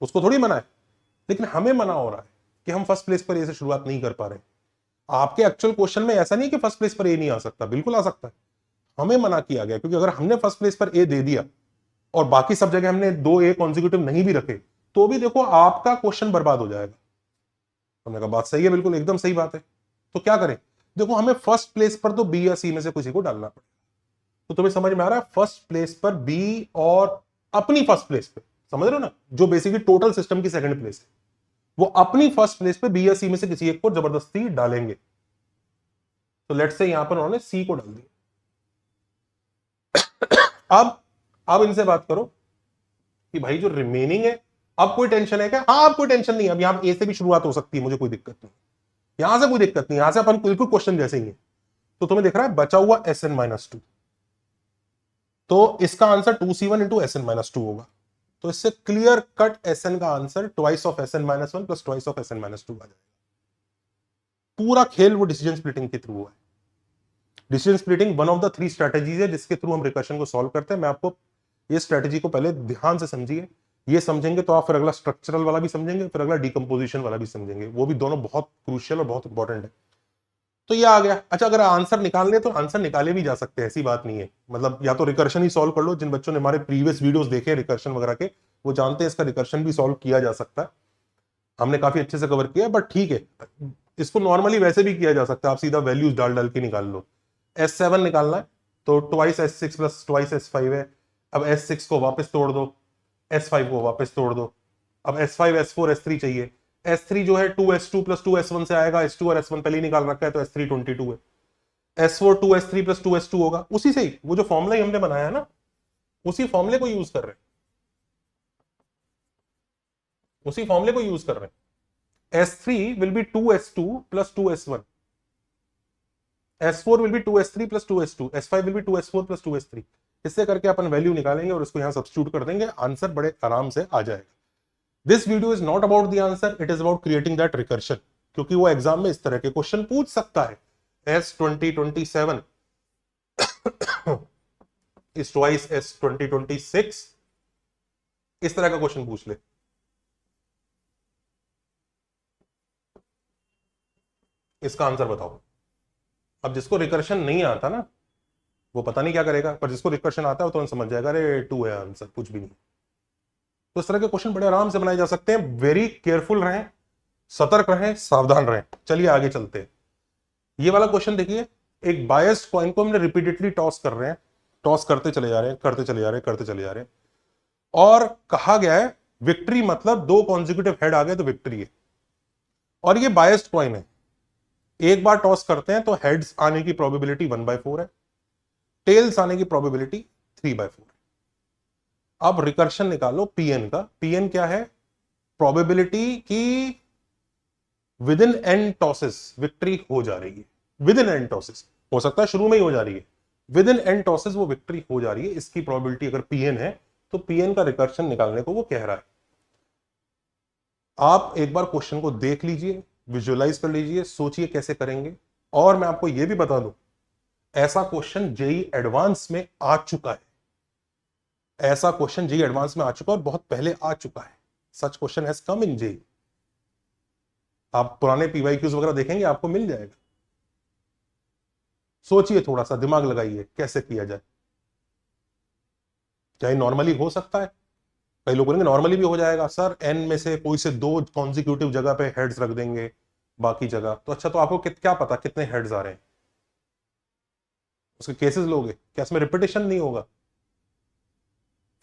उसको थोड़ी मना है, लेकिन हमें मना हो रहा है कि हम फर्स्ट प्लेस पर ए से शुरुआत नहीं कर पा रहे। आपके एक्चुअल क्वेश्चन में ऐसा नहीं कि फर्स्ट प्लेस पर ए नहीं आ सकता, बिल्कुल आ सकता है, हमें मना किया गया क्योंकि अगर हमने फर्स्ट प्लेस पर ए दे दिया और बाकी सब जगह हमने 2 ए कॉन्जिक्यूटिव नहीं भी रखे, तो भी देखो आपका क्वेश्चन बर्बाद हो जाएगा। हमने कहा बात सही है, बिल्कुल एकदम सही बात है, तो क्या करें? देखो हमें फर्स्ट प्लेस पर तो बी या सी में से किसी को डालना पड़ेगा। तो तुम्हें समझ में आ रहा है, फर्स्ट प्लेस पर बी और अपनी फर्स्ट प्लेस पे, समझ रहे हो ना, जो बेसिकली टोटल सिस्टम की सेकंड प्लेस है, वो अपनी फर्स्ट प्लेस पे बी या सी में से किसी एक को जबरदस्ती डालेंगे। तो लेट्स से यहां पर उन्होंने सी को डाल दिया। अब इनसे बात करो कि भाई जो रिमेनिंग है, अब कोई टेंशन है क्या? हाँ, अब कोई टेंशन नहीं, अब यहां ए से भी शुरुआत हो सकती है, मुझे कोई दिक्कत नहीं, यहां से कोई दिक्कत नहीं, यहां से अपन बिल्कुल क्वेश्चन जैसे ही है। तो तुम्हें दिख रहा है बचा हुआ Sn-2, तो इसका आंसर 2c1 इंटू Sn-2 होगा। तो इससे क्लियर कट Sn का answer twice of Sn-1 plus twice of Sn-2 आ जाएगा। पूरा खेल वो डिसीजन स्प्लिटिंग के थ्रू है। Decision splitting one of the 3 strategies है जिसके थ्रू हम रिकर्शन को सॉल्व करते हैं। मैं आपको ये स्ट्रेटेजी को पहले ध्यान से समझिए, ये समझेंगे तो आप फिर अगला स्ट्रक्चरल वाला भी समझेंगे, फिर अगला डिकम्पोजिशन वाला भी समझेंगे, वो भी दोनों बहुत क्रूशियल और बहुत इंपॉर्टेंट है। तो ये आ गया। अच्छा, अगर आंसर निकालने तो आंसर निकाले भी जा सकते हैं, ऐसी बात नहीं है, मतलब या तो रिकर्शन ही सॉल्व कर लो। जिन बच्चों ने हमारे प्रीवियस वीडियोस देखे रिकर्शन वगैरह के, वो जानते हैं इसका रिकर्शन भी सॉल्व किया जा सकता है, हमने काफी अच्छे से कवर किया। बट ठीक है, इसको नॉर्मली वैसे भी किया जा सकता है, आप सीधा वैल्यूज डाल डाल के निकाल लो। S7 निकालना है तो twice S6 plus twice S5 है। अब S6 को वापस तोड़ दो, S5 को वापस तोड़ दो, अब S5 S4 S3 चाहिए। S3 जो है 2S2 प्लस 2S1 से आएगा, S2 और S1 पहले ही निकाल रखा है तो S3 22 है। S4 2S3 प्लस 2S2 होगा, उसी से ही वो जो फॉर्मूला हमने बनाया है ना, उसी फॉर्मूले को यूज कर रहे हैं, उसी फॉर्मूले को यूज कर रहे हैं। S3 will be 2S2 plus 2S1, S4 will be 2S3 plus 2S2, S5 will be 2S4 plus 2S3। इससे करके अपन वैल्यू निकालेंगे और इसको यहां सब्स्टिट्यूट कर देंगे, आंसर बड़े आराम से आ जाएगा। This video is not about the answer, it is about creating that recursion, क्योंकि वो एग्जाम में इस तरह के क्वेश्चन पूछ सकता है। S2027 is twice S2026, इस तरह का क्वेश्चन पूछ ले। इसका आंसर बताओ। अब जिसको रिकर्शन नहीं आता ना, वो पता नहीं क्या करेगा, पर जिसको रिकर्शन आता है वो तो समझ जाएगा, अरे 2 है आंसर, कुछ भी नहीं। तो इस तरह के क्वेश्चन बड़े आराम से बनाए जा सकते हैं। वेरी केयरफुल रहें, सतर्क रहें, सावधान रहें। चलिए आगे चलते हैं। ये वाला क्वेश्चन देखिए, एक बायस्ड कॉइन को हमने रिपीटेडली टॉस कर रहे हैं, टॉस करते चले जा रहे हैं, करते चले जा रहे हैं, करते चले जा रहे हैं, और कहा गया है विक्ट्री मतलब 2 कॉन्जिक्यूटिव हेड आ गए तो विक्ट्री है। और ये बायस्ड कॉइन है, एक बार टॉस करते हैं तो हेड्स आने की प्रोबेबिलिटी 1/4 है, टेल्स आने की प्रोबेबिलिटी 3/4 है। अब रिकर्शन निकालो पीएन का। पीएन क्या है? प्रोबेबिलिटी की with in an tosses victory हो जा रही है। विद इन एन टॉसेस, हो सकता है शुरू में ही हो जा रही है, विद इन एन टॉसेस वो विक्ट्री हो जा रही है, इसकी प्रोबेबिलिटी अगर पीएन है तो पीएन का रिकर्शन निकालने को वो कह रहा है। आप एक बार क्वेश्चन को देख लीजिए, विजुअलाइज कर लीजिए, सोचिए कैसे करेंगे। और मैं आपको यह भी बता दूं, ऐसा क्वेश्चन जेई एडवांस में आ चुका है, ऐसा क्वेश्चन जेई एडवांस में आ चुका है और बहुत पहले आ चुका है। Such question has come in JEE. आप पुराने पीवाईक्यूज वगैरह देखेंगे, आपको मिल जाएगा। सोचिए, थोड़ा सा दिमाग लगाइए कैसे किया जाए। क्या ये नॉर्मली हो सकता है? कई लोग बोलेंगे नॉर्मली भी हो जाएगा सर, एन में से कोई से 2 कॉन्जिक्यूटिव जगह पे हेड्स रख देंगे, बाकी जगह तो अच्छा, तो आपको क्या पता कितने हेड्स आ रहे हैं, उसके केसेस लोगे क्या? इसमें रिपीटेशन नहीं होगा?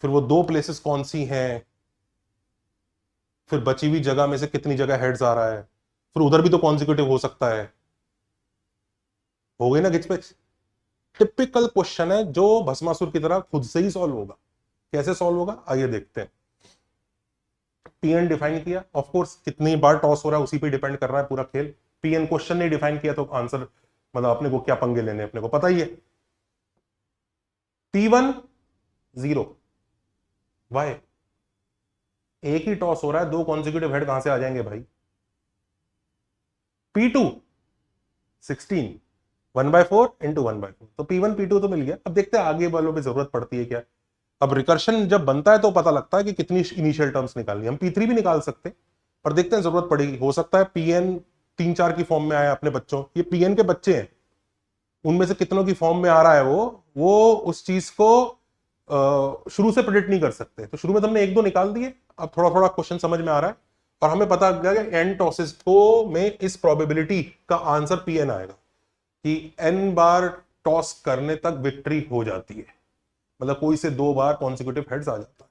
फिर वो 2 प्लेसेस कौन सी हैं, फिर बची हुई जगह में से कितनी जगह हेड्स आ रहा है, फिर उधर भी तो कॉन्जिक्यूटिव हो सकता है। हो गई ना गिचपिच? टिपिकल क्वेश्चन है जो भस्मासुर की तरह खुद से ही सॉल्व होगा। कैसे सॉल्व होगा आइए देखते हैं। पीएन डिफाइन किया, ऑफ कोर्स कितनी बार टॉस हो रहा है उसी पे डिपेंड कर रहा है पूरा खेल। पीएन क्वेश्चन नहीं डिफाइन किया तो आंसर, मतलब अपने को क्या पंगे लेने, अपने को पता ही है। P1 0। वाई? एक ही टॉस हो रहा है, 2 कॉन्जिक्यूटिव हेड कहां से आ जाएंगे भाई? P2 16, 1/4 इंटू 1/4, तो P1 P2 तो मिल गया। अब देखते हैं आगे वालों पे जरूरत पड़ती है क्या। अब रिकर्शन जब बनता है तो पता लगता है कि कितनी इनिशियल टर्म्स निकालनी। हम P3 भी निकाल सकते हैं, पर देखते हैं जरूरत पड़ेगी। हो सकता है PN 3-4 की फॉर्म में आए अपने बच्चों, ये PN के बच्चे हैं, उनमें से कितनों की फॉर्म में आ रहा है वो उस चीज को शुरू से प्रेडिक्ट नहीं कर सकते। तो शुरू में तो हमने 1-2 निकाल दिए, अब थोड़ा थोड़ा क्वेश्चन समझ में आ रहा है और हमें पता लग गया कि एन टॉसेस को में इस प्रोबेबिलिटी का आंसर PN आएगा कि n बार टॉस करने तक विक्ट्री हो जाती है, मतलब कोई से 2 बार कॉन्सिक्यूटिव हेड्स आ जाता है।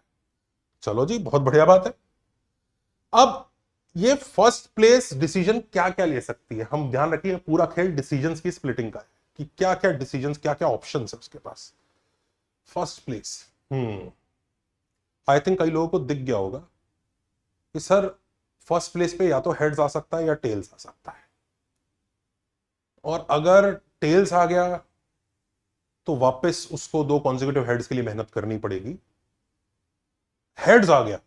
चलो जी, बहुत बढ़िया बात है। अब ये फर्स्ट प्लेस डिसीजन क्या क्या ले सकती है, हम ध्यान रखिए पूरा खेल डिसीजंस की स्प्लिटिंग का है कि क्या क्या डिसीजंस, क्या क्या ऑप्शंस है उसके पास। फर्स्ट प्लेस, आई थिंक कई लोगों को दिख गया होगा कि सर फर्स्ट प्लेस पे या तो हेड्स आ सकता है या टेल्स आ सकता है, और अगर टेल्स आ गया तो वापस उसको 2 कॉन्जिक्यूटिव हेड्स के लिए मेहनत करनी पड़ेगी। हेड्स आ गया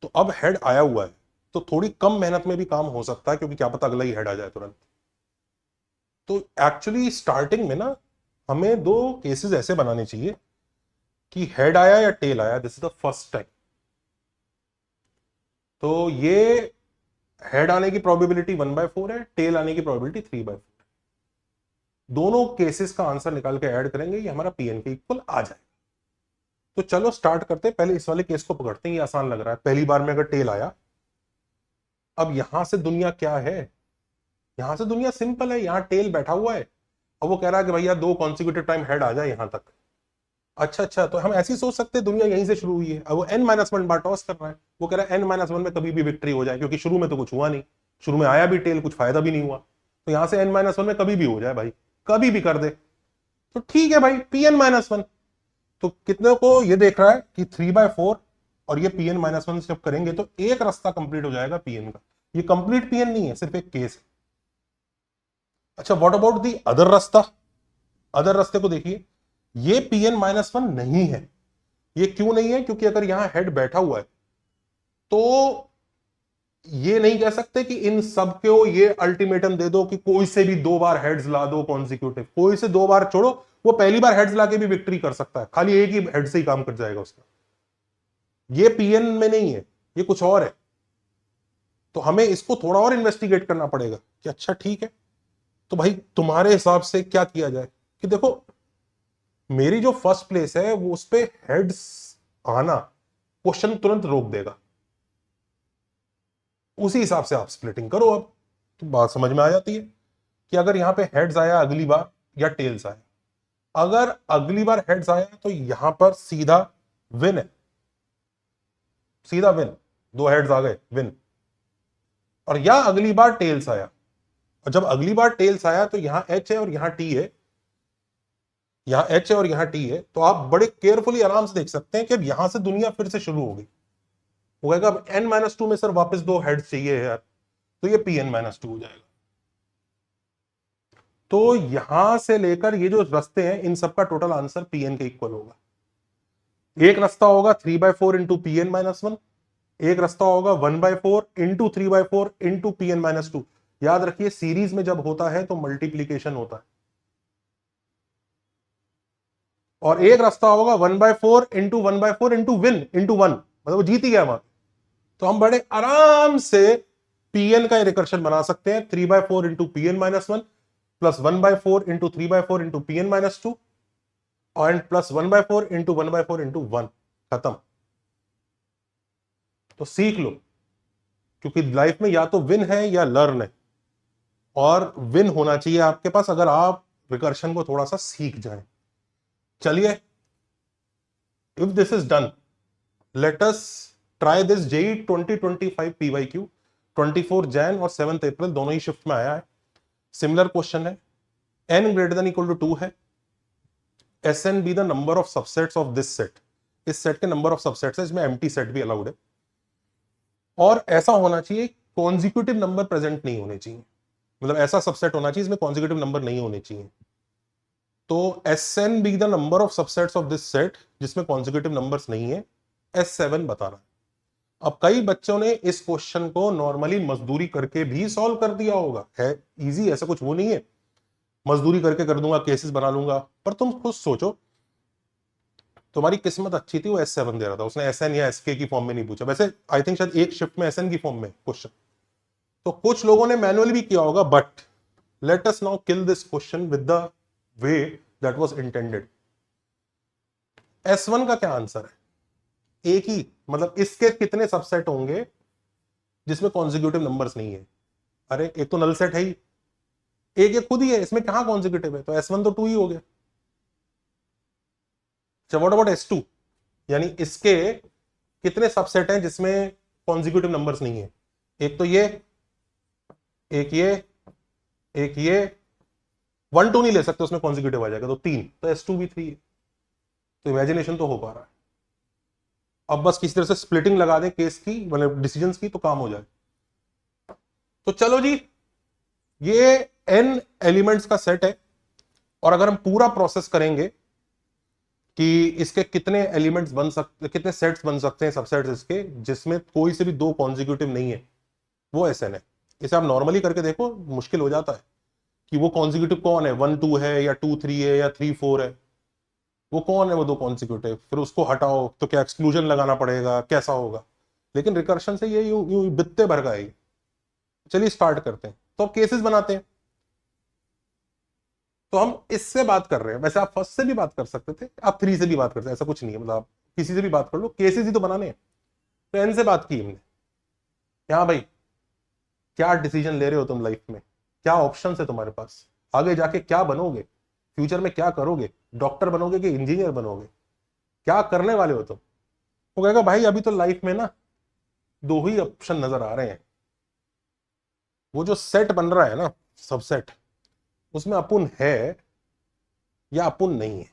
तो अब हेड आया हुआ है तो थोड़ी कम मेहनत में भी काम हो सकता है, क्योंकि क्या पता अगला ही हेड आ जाए तुरंत। तो एक्चुअली स्टार्टिंग में ना हमें 2 केसेस ऐसे बनाने चाहिए कि हेड आया या टेल आया, this is the first time. तो ये हेड आने की प्रोबेबिलिटी 1/4 है, टेल आने की प्रोबेबिलिटी 3/4। दोनों केसेस का आंसर निकाल के ऐड करेंगे, ये हमारा PN के इक्वल आ जाएगा। तो चलो स्टार्ट करते हैं, पहले इस वाले केस को पकड़ते हैं, ये आसान लग रहा है। पहली बार में अगर टेल आया, अब यहां से दुनिया क्या है, यहां से दुनिया सिंपल है, यहां टेल बैठा हुआ है और वो कह रहा है कि भैया 2 कॉन्सिक्यूटिव टाइम हेड आ जाए यहां तक। अच्छा, तो हम ऐसे ही सोच सकते हैं दुनिया यहीं से शुरू हुई है। अब वो n-1 बार टॉस कर रहा है, वो कह रहा है n-1 में कभी भी विक्ट्री हो जाए, क्योंकि शुरू में तो कुछ हुआ नहीं, शुरू में आया भी टेल, कुछ फायदा भी नहीं हुआ, तो यहां से n-1 में कभी भी हो जाए भाई, कभी भी कर दे तो ठीक है भाई, Pn-1। तो कितने को ये देख रहा है कि 3/4 और ये Pn-1 जब करेंगे तो एक रास्ता कंप्लीट हो जाएगा PN का। ये कंप्लीट PN नहीं है, सिर्फ एक केस है। अच्छा, व्हाट अबाउट दी अदर रास्ता? अदर रास्ते को देखिए, ये Pn-1 नहीं है। ये क्यों नहीं है? क्योंकि अगर यहां हेड बैठा हुआ है तो ये नहीं कह सकते कि इन सब को ये अल्टीमेटम दे दो कि कोई से भी 2 बार हेड्स ला दो कॉन्सिक्यूटिव, कोई से 2 बार छोड़ो, वो पहली बार हेड्स लाके भी विक्ट्री कर सकता है, खाली एक ही हेड से ही काम कर जाएगा उसका। ये PN में नहीं है, ये कुछ और है। तो हमें इसको थोड़ा और इन्वेस्टिगेट करना पड़ेगा कि अच्छा ठीक है, तो भाई तुम्हारे हिसाब से क्या किया जाए कि देखो मेरी जो फर्स्ट प्लेस है वो उस पे हेड्स आना क्वेश्चन तुरंत रोक देगा, उसी हिसाब से आप स्प्लिटिंग करो। अब तो बात समझ में आ जाती है कि अगर यहां पे हेड्स आया अगली बार या टेल्स आया, अगर अगली बार हेड्स आया तो यहां पर सीधा विन है, सीधा विन, 2 हेड्स आ गए, विन। और या अगली बार टेल्स आया, और जब अगली बार टेल्स आया तो यहां H है और यहां T है, यहां H है और यहां T है, तो आप बड़े केयरफुली आराम से देख सकते हैं कि अब यहां से दुनिया फिर से शुरू होगी। वो कहेगा अब n-2 में सर वापस 2 हेड्स चाहिए यार, तो ये Pn-2 हो जाएगा। तो यहां से लेकर ये जो रास्ते हैं इन सबका टोटल आंसर PN के इक्वल होगा। एक रास्ता होगा 3/4 इंटू Pn-1, एक रास्ता होगा 1/4 इंटू 3/4 इंटू Pn-2। याद रखिए सीरीज में जब होता है तो मल्टीप्लीकेशन होता है, और एक रास्ता होगा 1/4 इंटू 1/4 इंटू विन इंटू 1, मतलब वो जीत ही गया वहां। तो हम बड़े आराम से PN का रिकर्शन बना सकते हैं, 3/4 into Pn-1 plus 1/4 into 3/4 into Pn-2 और प्लस 1/4 इंटू 1/4 इंटू 1, खत्म। तो सीख लो, क्योंकि लाइफ में या तो विन है या लर्न है, और विन होना चाहिए आपके पास अगर आप रिकर्शन को थोड़ा सा सीख जाएं। चलिए, if this is done, let us try this JEE 2025 PYQ। 24 Jan और 7 अप्रैल दोनों ही शिफ्ट में आया है। सिमिलर क्वेश्चन है, n greater than equal to 2 है, Sn be the number of subsets of this set. इस सेट के नंबर ऑफ सबसेट्स है, इसमें एम्प्टी सेट भी अलाउड है, और ऐसा होना चाहिए कॉन्जिक्यूटिव नंबर प्रेजेंट नहीं होने चाहिए, मतलब ऐसा सबसेट होना चाहिए इसमें कॉन्जिक्यूटिव नंबर नहीं होने चाहिए। तो Sn be the number of subsets of this set जिसमें कॉन्जिक्यूटिव नंबर्स नहीं है, S7 बताना है। अब कई बच्चों ने इस क्वेश्चन को नॉर्मली मजदूरी करके भी सॉल्व कर दिया होगा, है इजी, ऐसा कुछ वो नहीं है मजदूरी करके कर दूंगा, केसेस बना लूंगा, पर तुम खुद सोचो, तुम्हारी किस्मत अच्छी थी, वो S7 दे रहा था, उसने SN या SK की फॉर्म में नहीं पूछा। वैसे आई थिंक शायद एक शिफ्ट में SN की फॉर्म में क्वेश्चन, तो कुछ लोगों ने मैनुअली भी किया होगा, but let us now kill this question with the way that was intended. S1 का क्या आंसर है? एक ही, मतलब इसके कितने सबसेट होंगे जिसमें कॉन्जिक्यूटिव नंबर्स नहीं है? अरे एक तो नल सेट है ही, एक एक खुद ही है, इसमें कहां कॉन्जिक्यूटिव है? तो S1 तो 2 ही हो गया। अच्छा, व्हाट अबाउट S2? यानी इसके कितने सबसेट हैं जिसमें कॉन्जिक्यूटिव नंबर्स नहीं है? एक तो ये, एक ये, एक ये, 1 2 नहीं ले सकते, उसमें कॉन्जिक्यूटिव आ जाएगा, तो 3, तो S2 भी 3 है। तो इमेजिनेशन तो हो पा रहा है। अब बस किसी तरह से स्प्लिटिंग लगा दे केस की, मतलब डिसीजंस की, तो काम हो जाए। तो चलो जी, ये n एलिमेंट्स का सेट है, और अगर हम पूरा प्रोसेस करेंगे कि इसके कितने एलिमेंट्स बन सकते, कितने सेट्स बन सकते हैं सबसेट्स इसके, जिसमें कोई से भी 2 कॉन्जिक्यूटिव नहीं है, वो SN है। इसे आप नॉर्मली करके देखो, मुश्किल हो जाता है कि वो कॉन्जिक्यूटिव कौन है, 1 2 है या 2 3 है या 3 4 है, वो कौन है वो 2 कॉन्जिक्यूटिव, फिर उसको हटाओ तो क्या एक्सक्लूजन लगाना पड़ेगा, कैसा होगा? लेकिन रिकर्शन से ये यूं बित्ते भर गए। चलिए स्टार्ट करते हैं, तो अब केसेस बनाते हैं। तो हम इससे बात कर रहे हैं, वैसे आप फर्स्ट से भी बात कर सकते थे, आप 3 से भी बात कर सकते, ऐसा कुछ नहीं है, मतलब आप किसी से भी बात कर लो, केसेस ही तो बनाने हैं। तो n से बात की हमने, यहाँ भाई क्या डिसीजन ले रहे हो तुम लाइफ में, क्या ऑप्शन है तुम्हारे पास, आगे जाके क्या बनोगे, फ्यूचर में क्या करोगे, डॉक्टर बनोगे कि इंजीनियर बनोगे, क्या करने वाले हो तुम? वो कहेगा भाई अभी तो लाइफ में ना 2 ही ऑप्शन नजर आ रहे हैं, वो जो सेट बन रहा है ना, सबसेट, उसमें अपुन है या अपुन नहीं है।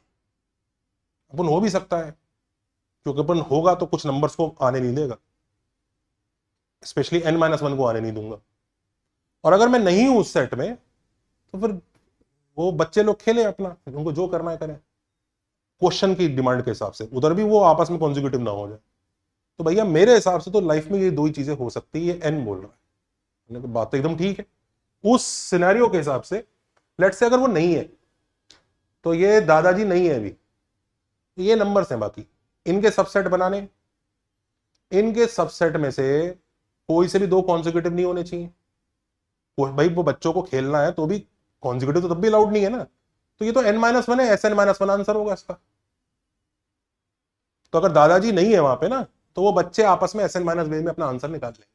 अपुन हो भी सकता है, क्योंकि अपन होगा तो कुछ नंबर्स को आने नहीं देगा, स्पेशली n-1 को आने नहीं दूंगा। और अगर मैं नहीं हूं उस सेट में, तो फिर वो बच्चे लोग खेले अपना, उनको जो करना है करें, क्वेश्चन की डिमांड के हिसाब से, उधर भी वो आपस में कॉन्जिक्यूटिव ना हो जाए। तो भैया मेरे हिसाब से तो लाइफ में ये 2 ही चीजें हो सकती है, ये n बोल रहा है, तो बात तो एकदम ठीक है उस सिनेरियो के हिसाब से। लेट्स से अगर वो नहीं है, तो ये दादाजी नहीं है अभी, ये नंबर्स हैं बाकी, इनके सबसेट बनाने, इनके सबसेट में से कोई से भी 2 कॉन्जिक्यूटिव नहीं होने चाहिए। भाई वो बच्चों को खेलना है तो भी कॉन्जिक्यूटिव तो तब भी अलाउड नहीं है ना, तो ये तो n-1 है, SN-1 आंसर होगा इसका। तो अगर दादाजी नहीं है वहां पे ना, तो वो बच्चे आपस में SN-1 में अपना आंसर निकाल लेंगे।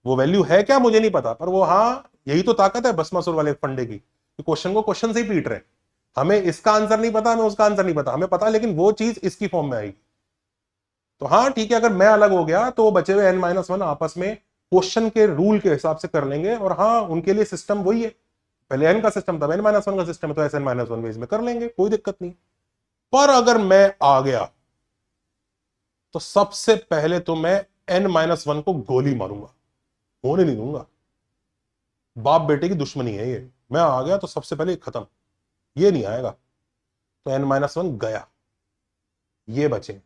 वो वैल्यू है क्या मुझे नहीं पता, पर वो, हाँ यही तो ताकत है भस्मासुर वाले फंडे की, क्वेश्चन को क्वेश्चन से ही पीट रहे हैं। हमें इसका आंसर नहीं पता, हमें उसका आंसर नहीं पता, हमें पता लेकिन वो चीज इसकी फॉर्म में आएगी। तो हाँ ठीक है, अगर मैं अलग हो गया तो बचे हुए n-1 आपस में क्वेश्चन के रूल के हिसाब से कर लेंगे, और हाँ उनके लिए सिस्टम वही है, पहले n का सिस्टम था, n-1 का सिस्टम है, तो SN-1 में इसमें कर लेंगे, कोई दिक्कत नहीं। पर अगर मैं आ गया तो सबसे पहले तो मैं n-1 को गोली मारूंगा, होने नहीं दूंगा। बाप बेटे की दुश्मनी है ये, मैं आ गया तो सबसे पहले खत्म, ये नहीं आएगा। तो n-1 गया, ये बचे।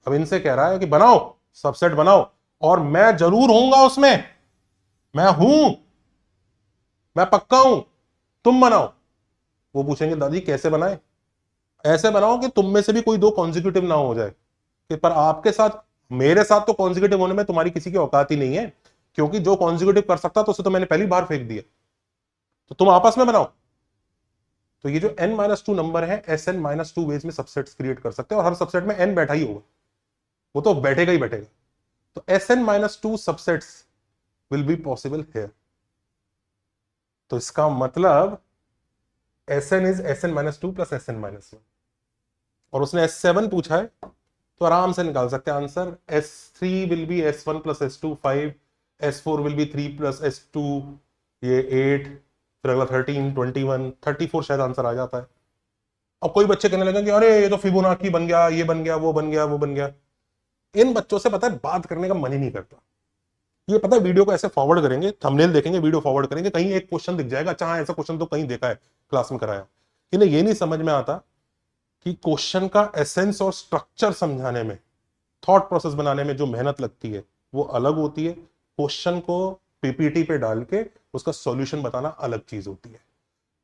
अब इनसे कह रहा है कि बनाओ, सबसेट बनाओ, और मैं जरूर होऊंगा उसमें, मैं हूं, मैं पक्का हूं, तुम बनाओ। वो पूछेंगे दादी कैसे बनाए? ऐसे बनाओ कि तुम में से भी कोई 2 कॉन्जिक्यूटिव ना हो जाए, कि पर आपके साथ, मेरे साथ तो कॉन्जिक्यूटिव होने में तुम्हारी किसी की औकात ही नहीं है, क्योंकि जो कॉन्जिक्यूटिव कर सकता तो उसे तो मैंने पहली बार फेंक दिया, तो तुम आपस में बनाओ। तो ये जो n-2 नंबर है, SN-2 वेज में सबसेट्स क्रिएट कर सकते हैं, और हर सबसेट में n बैठा ही होगा, वो तो बैठेगा ही बैठेगा। तो SN-2 subsets will be possible here. तो इसका मतलब SN is SN-2 plus SN-1, और उसने S7 पूछा है, तो आराम से निकाल सकते हैं answer. S3 will be S1 plus S2 5, S4 will be 3 plus S2 ये 8, फिर अगला 13 21 34 शायद आंसर आ जाता है। अब कोई बच्चे कहने लगे कि अरे ये तो फिबोनाची बन गया, ये बन गया, वो बन गया, वो बन गया। इन बच्चों से पता है बात करने का मन ही नहीं करता। ये पता है वीडियो को ऐसे फॉरवर्ड करेंगे, थंबनेल देखेंगे, वीडियो फॉरवर्ड करेंगे, कहीं एक क्वेश्चन दिख जाएगा, अच्छा हाँ ऐसा क्वेश्चन तो कहीं देखा है, क्लास में कराया, इन्हें ये नहीं समझ में आता कि क्वेश्चन का एसेंस और स्ट्रक्चर समझाने में, थॉट प्रोसेस बनाने में जो मेहनत लगती है वो अलग होती है, क्वेश्चन को पीपीटी पे डाल के उसका सॉल्यूशन बताना अलग चीज होती है।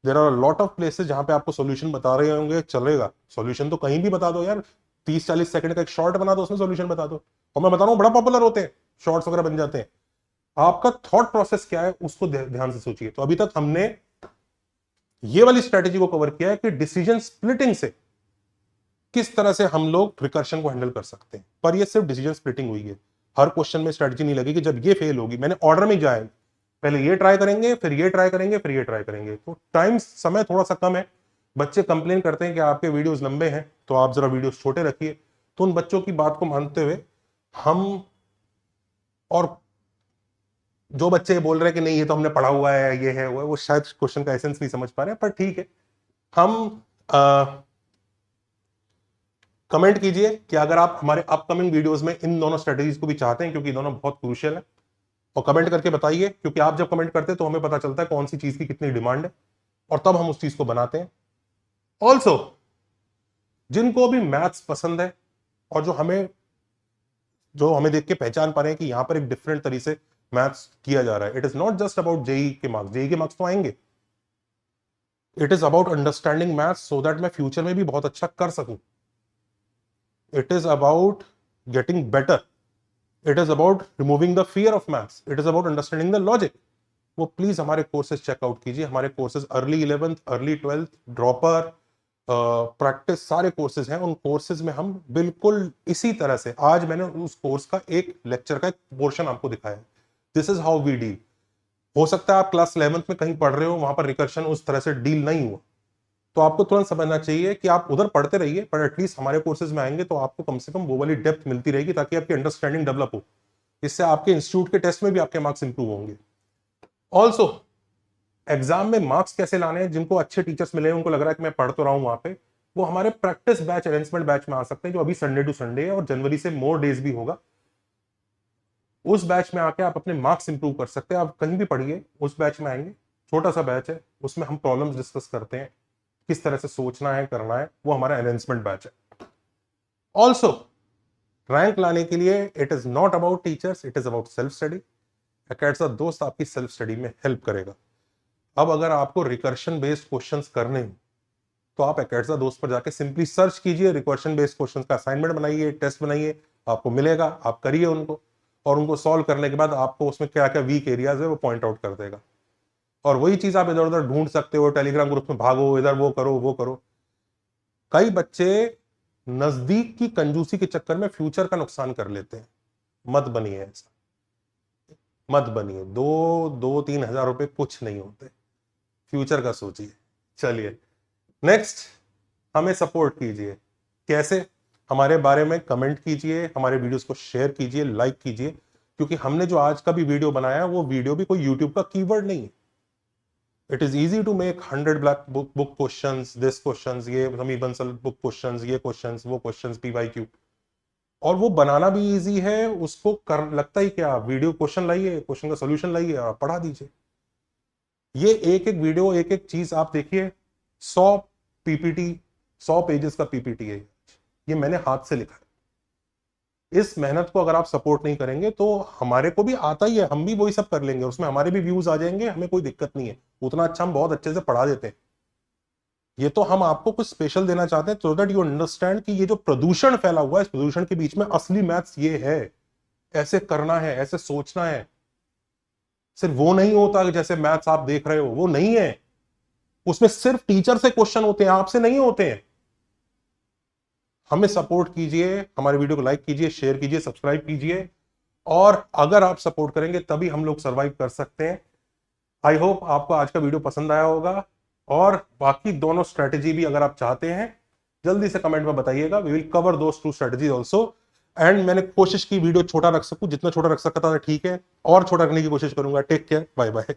There are lot of places जहां पे आपको सॉल्यूशन बता रहे होंगे, चलेगा, सॉल्यूशन तो कहीं भी बता दो यार, 30-40 सेकंड का एक शॉर्ट बना दो, उसमें सॉल्यूशन बता दो, और मैं बता रहा हूं बड़ा पॉपुलर होते हैं, शॉर्ट्स वगैरह बन जाते हैं। आपका थॉट प्रोसेस क्या है उसको ध्यान से सोचिए। तो अभी तक हमने ये वाली स्ट्रेटेजी को कवर किया है कि डिसीजन स्प्लिटिंग से किस तरह से हम लोग रिकर्शन को हैंडल कर सकते हैं, पर ये सिर्फ डिसीजन स्प्लिटिंग हुई है। हर क्वेश्चन में स्ट्रेटजी नहीं लगी कि जब ये फेल होगी, मैंने ऑर्डर में जाए, पहले ये ट्राई करेंगे, फिर ये ट्राई करेंगे, फिर ये ट्राई करेंगे। तो टाइम समय थोड़ा सा कम है, बच्चे कंप्लेन करते हैं कि आपके वीडियोस लंबे हैं, तो आप जरा वीडियोस छोटे रखिए। तो उन बच्चों की बात को मानते हुए हम, और जो बच्चे बोल रहे हैं कि नहीं ये तो हमने पढ़ा हुआ है, ये है वो शायद क्वेश्चन का एसेंस नहीं समझ पा रहे हैं, पर ठीक है। हम कमेंट कीजिए कि अगर आप हमारे अपकमिंग वीडियोस में इन दोनों स्ट्रेटेजीज को भी चाहते हैं, क्योंकि दोनों बहुत क्रूशियल है, और कमेंट करके बताइए, क्योंकि आप जब कमेंट करते हैं तो हमें पता चलता है कौन सी चीज की कितनी डिमांड है, और तब हम उस चीज को बनाते हैं। ऑल्सो जिनको भी मैथ्स पसंद है और जो हमें देख के पहचान पा रहे हैं कि यहां पर एक डिफरेंट तरीके से मैथ्स किया जा रहा है, it is not just about JEE के मार्क्स, जेई के मार्क्स तो आएंगे, it is about understanding maths so that मैं फ्यूचर में भी बहुत अच्छा कर सकूं। It is about getting better, it is about removing the fear of maths, it is about understanding the logic. वो प्लीज हमारे कोर्सेज चेकआउट कीजिए, हमारे courses early 11th, early 12th, dropper, practice, सारे कोर्सेज हैं। उन कोर्सेज में हम बिल्कुल इसी तरह से, आज मैंने उस कोर्स का एक लेक्चर का एक पोर्शन आपको दिखाया है, this is how we deal. हो सकता है आप क्लास 11th में कहीं पढ़ रहे हो, वहां पर रिकर्शन उस तरह से डील नहीं हुआ, तो आपको तुरंत समझना चाहिए कि आप उधर पढ़ते रहिए, पर एटलीस्ट हमारे कोर्सेज में आएंगे तो आपको कम से कम वो वाली डेप्थ मिलती रहेगी, ताकि आपकी अंडरस्टैंडिंग डेवलप हो। इससे आपके इंस्टीट्यूट के टेस्ट में भी आपके मार्क्स इंप्रूव होंगे। ऑल्सो एग्जाम में मार्क्स कैसे लाने हैं, जिनको अच्छे टीचर्स मिले, उनको लग रहा है कि मैं पढ़ तो रहा हूं वहां पे, वो हमारे प्रैक्टिस बैच, अरेंजमेंट बैच में आ सकते हैं, जो अभी संडे टू संडे है, और जनवरी से मोर डेज भी होगा। उस बैच में आके आप अपने मार्क्स इंप्रूव कर सकते हैं। आप कहीं भी पढ़िए, उस बैच में आएंगे, छोटा सा बैच है, उसमें हम प्रॉब्लम्स डिस्कस करते हैं, किस तरह से सोचना है, करना है, वो हमारा अरेंजमेंट बैच है। ऑल्सो रैंक लाने के लिए it is not about teachers, it is about self study. अकेडसा दोस्त आपकी सेल्फ स्टडी में हेल्प करेगा। अब अगर आपको रिकर्शन बेस्ड क्वेश्चंस करने हैं तो आप अकेडसा दोस्त पर जाके सिंपली सर्च कीजिए, रिकर्शन बेस्ड क्वेश्चंस का असाइनमेंट बनाइए, टेस्ट बनाइए, आपको मिलेगा, आप करिए उनको, और उनको सॉल्व करने के बाद आपको उसमें क्या क्या वीक एरियाज है वो पॉइंट आउट कर देगा। और वही चीज आप इधर उधर ढूंढ सकते हो, टेलीग्राम ग्रुप में भागो, इधर वो करो वो करो। कई बच्चे नजदीक की कंजूसी के चक्कर में फ्यूचर का नुकसान कर लेते हैं। मत बनिए ऐसा, मत बनिए। 2-3 हजार रुपए कुछ नहीं होते, फ्यूचर का सोचिए। चलिए नेक्स्ट, हमें सपोर्ट कीजिए। कैसे? हमारे बारे में कमेंट कीजिए, हमारे वीडियोस को शेयर कीजिए, लाइक कीजिए, क्योंकि हमने जो आज का भी वीडियो बनाया है वो वीडियो भी कोई यूट्यूब का कीवर्ड नहीं है। It is easy to make 100 black book questions, this questions, ये समीर बंसल बुक क्वेश्चंस, ये क्वेश्चंस, वो क्वेश्चंस, पीवाईक्यू, और वो बनाना भी इजी है। उसको कर लगता ही क्या, वीडियो क्वेश्चन लाइए, क्वेश्चन का सोल्यूशन लाइए और पढ़ा दीजिए। ये एक एक वीडियो, एक एक चीज आप देखिए, 100 पीपीटी, 100 पेजेस का पीपीटी है, ये मैंने हाथ से लिखा है। इस मेहनत को अगर आप सपोर्ट नहीं करेंगे तो हमारे को भी आता ही है, हम भी वही सब कर लेंगे, उसमें हमारे भी व्यूज आ जाएंगे, हमें कोई दिक्कत नहीं है, उतना अच्छा हम बहुत अच्छे से पढ़ा देते हैं। ये तो हम आपको कुछ स्पेशल देना चाहते हैं, सो दैट यू अंडरस्टैंड कि ये जो प्रदूषण फैला हुआ है, इस प्रदूषण के बीच में असली मैथ्स ये है, ऐसे करना है, ऐसे सोचना है। सिर्फ वो नहीं होता जैसे मैथ्स आप देख रहे हो, वो नहीं है, उसमें सिर्फ टीचर से क्वेश्चन होते हैं, आपसे नहीं होते हैं। हमें सपोर्ट कीजिए, हमारे वीडियो को लाइक कीजिए, शेयर कीजिए, सब्सक्राइब कीजिए, और अगर आप सपोर्ट करेंगे तभी हम लोग सरवाइव कर सकते हैं। आई होप आपको आज का वीडियो पसंद आया होगा, और बाकी दोनों स्ट्रेटेजी भी अगर आप चाहते हैं जल्दी से कमेंट में बताइएगा, we will cover those 2 strategies also. And मैंने कोशिश की वीडियो छोटा रख सकूं, जितना छोटा रख सकता था ठीक है, और छोटा रखने की कोशिश करूंगा। Take care, bye bye.